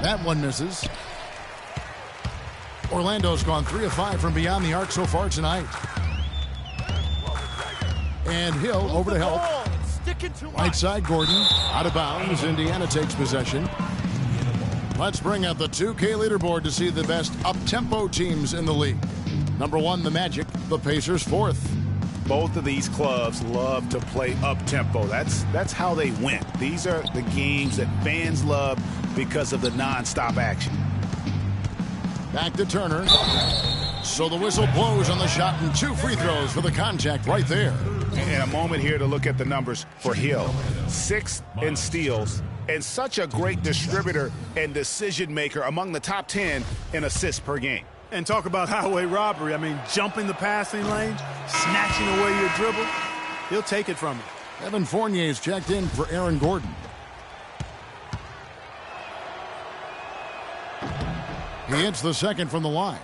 That one misses. Orlando's gone 3 of 5 from beyond the arc so far tonight. And Hill over to help. Right side, Gordon. Out of bounds. Indiana takes possession. Let's bring out the 2K leaderboard to see the best up-tempo teams in the league. Number 1, the Magic. The Pacers 4th. Both of these clubs love to play up-tempo. That's how they win. These are the games that fans love because of the non-stop action. Back to Turner. So the whistle blows on the shot and 2 free throws for the contact right there. And a moment here to look at the numbers for Hill. 6 in steals and such a great distributor and decision maker, among the top 10 in assists per game. And talk about highway robbery. I mean, jumping the passing lanes, snatching away your dribble. He'll take it from you. Evan Fournier's checked in for Aaron Gordon. He hits the second from the line.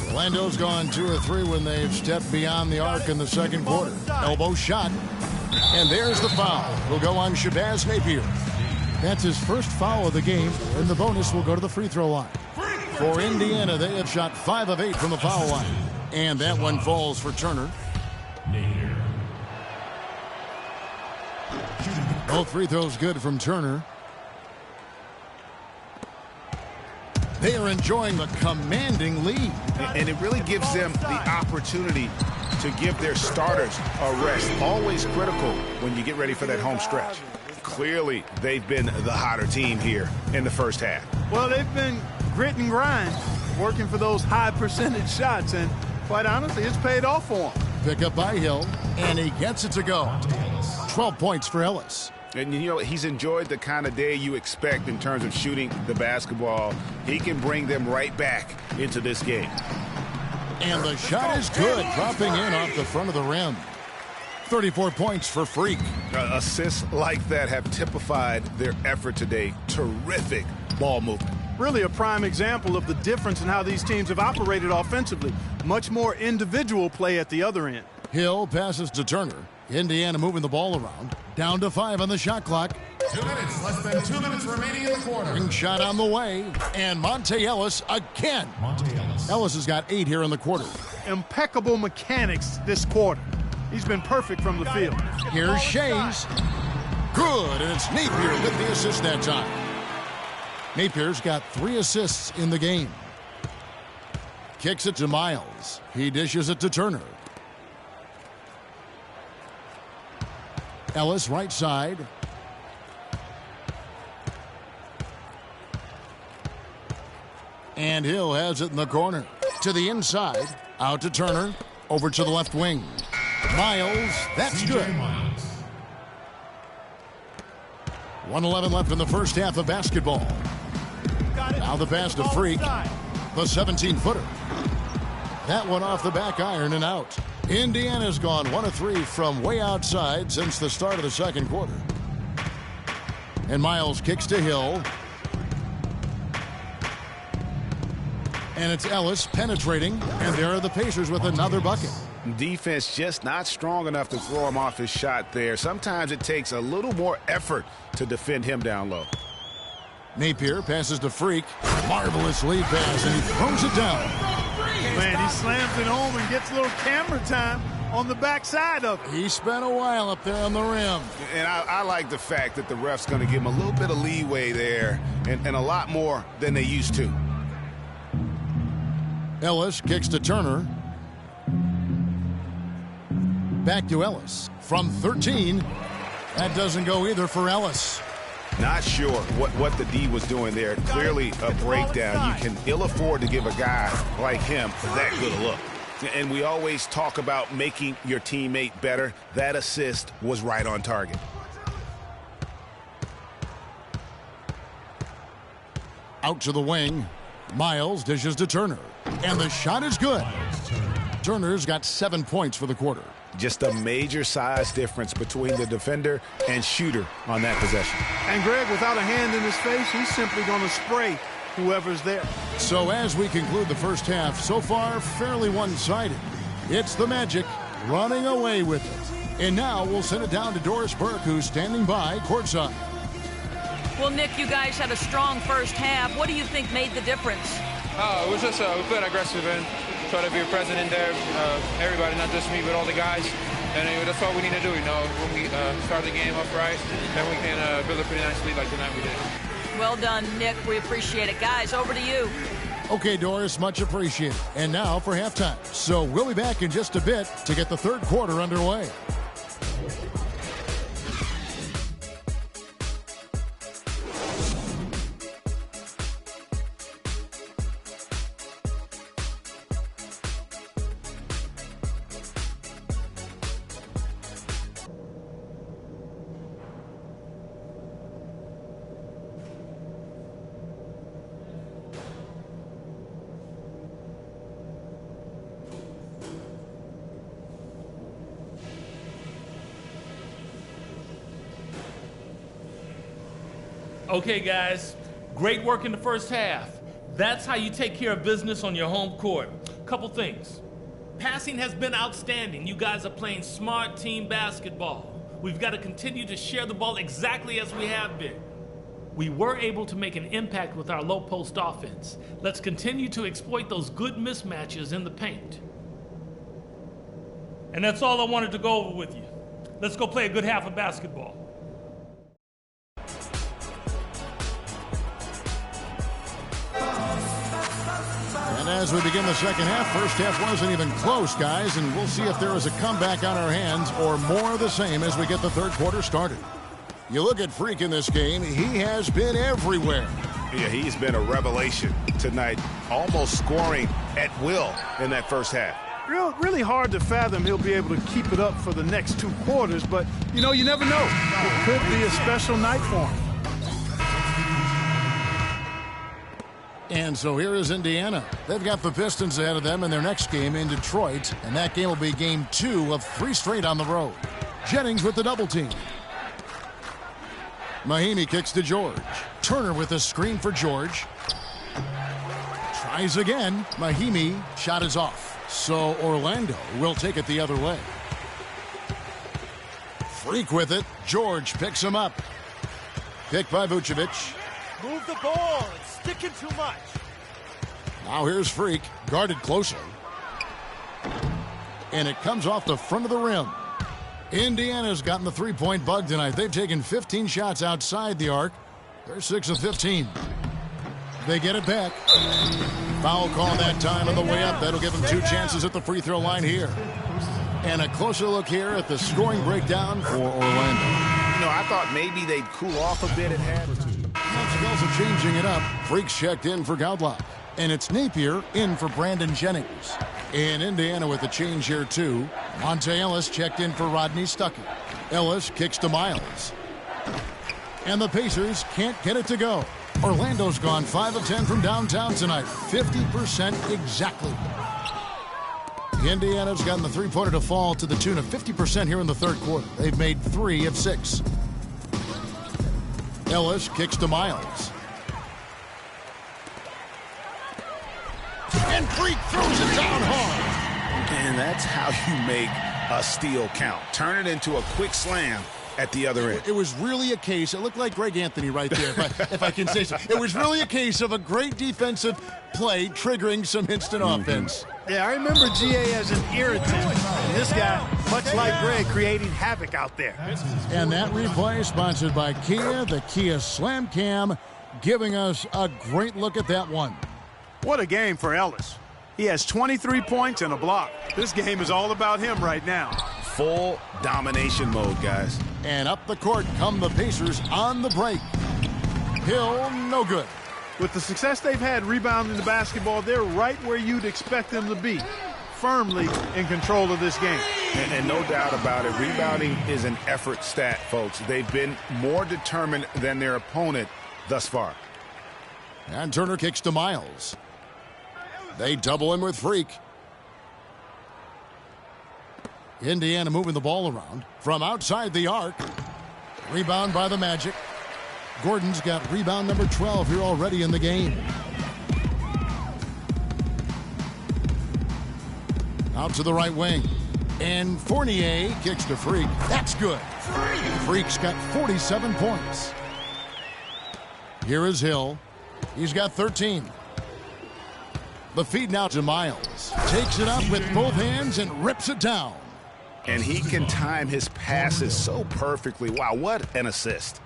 Orlando's gone 2 of 3 when they've stepped beyond the arc in the second quarter. Elbow shot. And there's the foul. Will go on Shabazz Napier. That's his first foul of the game, and the bonus will go to the free throw line. For Indiana, they have shot 5 of 8 from the foul line. And that one falls for Turner. Both free throws good from Turner. They are enjoying the commanding lead. And it really gives them the opportunity to give their starters a rest. Always critical when you get ready for that home stretch. Clearly, they've been the hotter team here in the first half. Well, they've been grit and grind, working for those high percentage shots, and quite honestly, it's paid off for them. Pick up by Hill, and he gets it to go. 12 points for Ellis. And, you know, he's enjoyed the kind of day you expect in terms of shooting the basketball. He can bring them right back into this game. And the shot is good, dropping in off the front of the rim. 34 points for Freak. Assists like that have typified their effort today. Terrific ball movement. Really a prime example of the difference in how these teams have operated offensively. Much more individual play at the other end. Hill passes to Turner. Indiana moving the ball around. Down to 5 on the shot clock. 2 minutes, less than 2 minutes remaining in the quarter. Ring shot on the way, and Monte Ellis again. Ellis has got 8 here in the quarter. Impeccable mechanics this quarter. He's been perfect from the field. Here's Shays. Good, and it's Napier with the assist that time. Napier's got 3 assists in the game. Kicks it to Miles. He dishes it to Turner. Ellis right side. And Hill has it in the corner. To the inside. Out to Turner. Over to the left wing. Miles. That's good. 1:11 left in the first half of basketball. Now the pass to Freak. The 17-footer. That one off the back iron and out. Indiana's gone 1 of 3 from way outside since the start of the second quarter. And Miles kicks to Hill. And it's Ellis penetrating. And there are the Pacers with another bucket. Defense just not strong enough to throw him off his shot there. Sometimes it takes a little more effort to defend him down low. Napier passes to Freak. Marvelous lead pass, and he throws it down. Man, he slams it home and gets a little camera time on the backside of it. He spent a while up there on the rim. And I like the fact that the ref's going to give him a little bit of leeway there and a lot more than they used to. Ellis kicks to Turner. Back to Ellis. From 13. That doesn't go either for Ellis. Not sure what the D was doing there. Clearly a breakdown. You can ill afford to give a guy like him that good a look. And we always talk about making your teammate better. That assist was right on target. Out to the wing. Miles dishes to Turner. And the shot is good. Turner's got 7 points for the quarter. Just a major size difference between the defender and shooter on that possession. And Greg, without a hand in his face, he's simply going to spray whoever's there. So as we conclude the first half, so far fairly one-sided. It's the Magic running away with it. And now we'll send it down to Doris Burke, who's standing by courtside. Well, Nick, you guys had a strong first half. What do you think made the difference? It was just we played aggressive and try to be present in there. Everybody, not just me, but all the guys. And that's all we need to do, when we start the game up right, then we can build a pretty nice lead like tonight we did. Well done, Nick. We appreciate it. Guys, over to you. Okay, Doris, much appreciated. And now for halftime. So we'll be back in just a bit to get the third quarter underway. Okay, guys, great work in the first half. That's how you take care of business on your home court. Couple things. Passing has been outstanding. You guys are playing smart team basketball. We've got to continue to share the ball exactly as we have been. We were able to make an impact with our low post offense. Let's continue to exploit those good mismatches in the paint. And that's all I wanted to go over with you. Let's go play a good half of basketball. And as we begin the second half, first half wasn't even close, guys, and we'll see if there is a comeback on our hands or more of the same as we get the third quarter started. You look at Freak in this game, he has been everywhere. Yeah, he's been a revelation tonight, almost scoring at will in that first half. Really hard to fathom he'll be able to keep it up for the next 2 quarters, but, you never know. It could be a special night for him. And so here is Indiana. They've got the Pistons ahead of them in their next game in Detroit, and that game will be game 2 of 3 straight on the road. Jennings with the double team. Mahimi kicks to George. Turner with a screen for George. Tries again. Mahimi, shot is off. So Orlando will take it the other way. Freak with it. George picks him up. Picked by Vucevic. Move the ball. It's sticking too much. Now here's Freak, guarded closely. And it comes off the front of the rim. Indiana's gotten the three-point bug tonight. They've taken 15 shots outside the arc. They're 6 of 15. They get it back. Foul call that time on the way up. That'll give them 2 chances at the free throw line here. And a closer look here at the scoring breakdown for Orlando. You know, I thought maybe they'd cool off a bit at halftime. Spells are changing it up. Freaks checked in for Gaudlock. And it's Napier in for Brandon Jennings. In Indiana with a change here, too. Monte Ellis checked in for Rodney Stuckey. Ellis kicks to Miles. And the Pacers can't get it to go. Orlando's gone 5 of 10 from downtown tonight. 50% exactly. Indiana's gotten the three-pointer to fall to the tune of 50% here in the third quarter. They've made 3 of 6. Ellis kicks to Miles. And Freak throws it down hard. And that's how you make a steal count. Turn it into a quick slam at the other end. It was really a case, it looked like Greg Anthony right there, if I can say so. It was really a case of a great defensive play triggering some instant offense. Yeah, I remember GA as an irritant. And this guy, much like Greg, creating havoc out there. And that replay sponsored by Kia, the Kia Slam Cam, giving us a great look at that one. What a game for Ellis. He has 23 points and a block. This game is all about him right now. Full domination mode, guys. And up the court come the Pacers on the break. Hill, no good. With the success they've had rebounding the basketball, they're right where you'd expect them to be, firmly in control of this game. And no doubt about it, rebounding is an effort stat, folks. They've been more determined than their opponent thus far. And Turner kicks to Miles. They double him with Freak. Indiana moving the ball around from outside the arc. Rebound by the Magic. Gordon's got rebound number 12 here already in the game. Out to the right wing. And Fournier kicks to Freak. That's good. Freak's got 47 points. Here is Hill. He's got 13. The feed now to Miles. Takes it up with both hands and rips it down. And he can time his passes so perfectly. Wow, what an assist.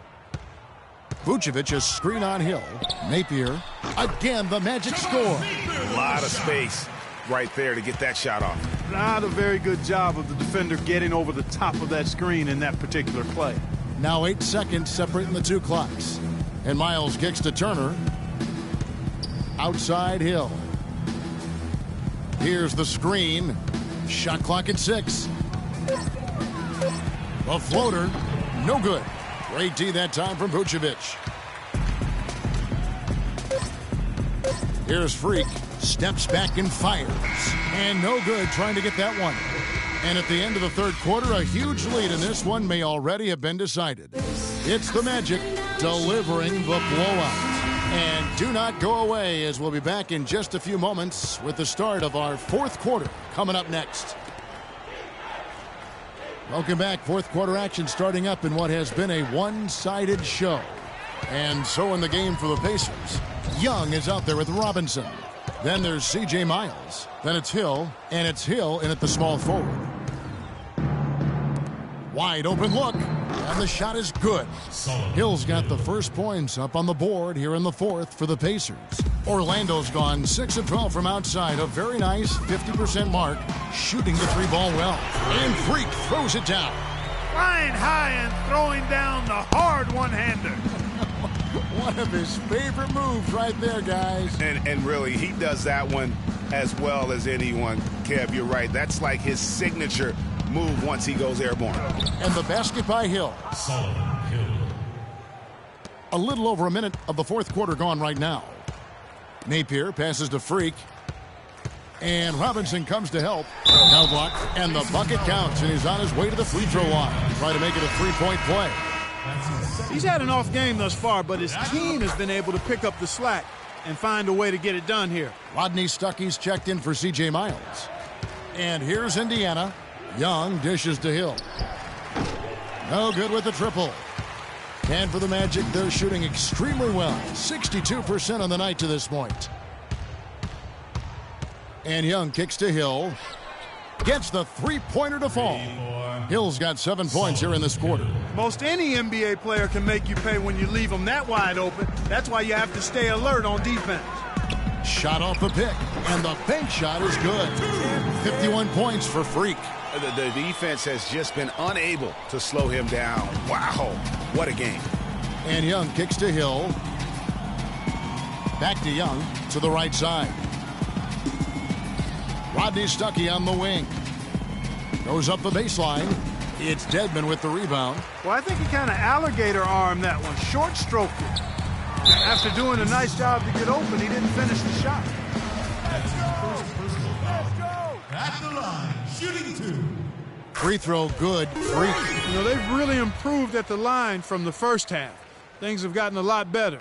Vucevic is screen on Hill. Napier. Again, the Magic score. A lot of space right there to get that shot off. Not a very good job of the defender getting over the top of that screen in that particular play. Now 8 seconds separating the 2 clocks. And Miles kicks to Turner. Outside Hill. Here's the screen. Shot clock at 6. A floater. No good. Great D that time from Vucevic. Here's Freak. Steps back and fires. And no good trying to get that one. And at the end of the third quarter, a huge lead in this one may already have been decided. It's the Magic delivering the blowout. And do not go away, as we'll be back in just a few moments with the start of our fourth quarter coming up next. Welcome back. Fourth quarter action starting up in what has been a one-sided show. And so in the game for the Pacers, Young is out there with Robinson. Then there's C.J. Miles. Then it's Hill, and it's Hill in at the small forward. Wide open look, and the shot is good. Hill's got the first points up on the board here in the fourth for the Pacers. Orlando's gone 6 of 12 from outside, a very nice 50% mark, shooting the 3-ball well. And Freak throws it down. Flying high and throwing down the hard one-hander. One of his favorite moves right there, guys. And really, he does that one as well as anyone. Kev, you're right. That's like his signature move once he goes airborne. And the basket by Hill. A little over a minute of the fourth quarter gone right now. Napier passes to Freak. And Robinson comes to help. Now blocked, and the bucket counts, and he's on his way to the free throw line to try to make it a 3-point play. He's had an off game thus far, but his team has been able to pick up the slack and find a way to get it done here. Rodney Stuckey's checked in for C.J. Miles. And here's Indiana. Young dishes to Hill. No good with the triple. And for the Magic, they're shooting extremely well. 62% on the night to this point. And Young kicks to Hill. Gets the three-pointer to fall. Hill's got 7 points here in this quarter. Most any NBA player can make you pay when you leave them that wide open. That's why you have to stay alert on defense. Shot off the pick, and the bank shot is good. 51 points for Freak. The defense has just been unable to slow him down. Wow, what a game. And Young kicks to Hill. Back to Young to the right side. Rodney Stuckey on the wing. Goes up the baseline. It's Dedmon with the rebound. Well, I think he kind of alligator armed that one. Short stroked it. After doing a nice job to get open, he didn't finish the shot. Let's go. At the line, shooting 2. Free throw good. Freak. You know, they've really improved at the line from the first half. Things have gotten a lot better.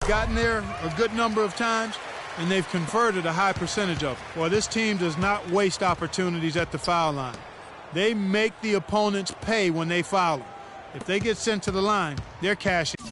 gotten there a good number of times, and they've converted a high percentage of them. Well, this team does not waste opportunities at the foul line. They make the opponents pay when they foul them. If they get sent to the line, they're cashing.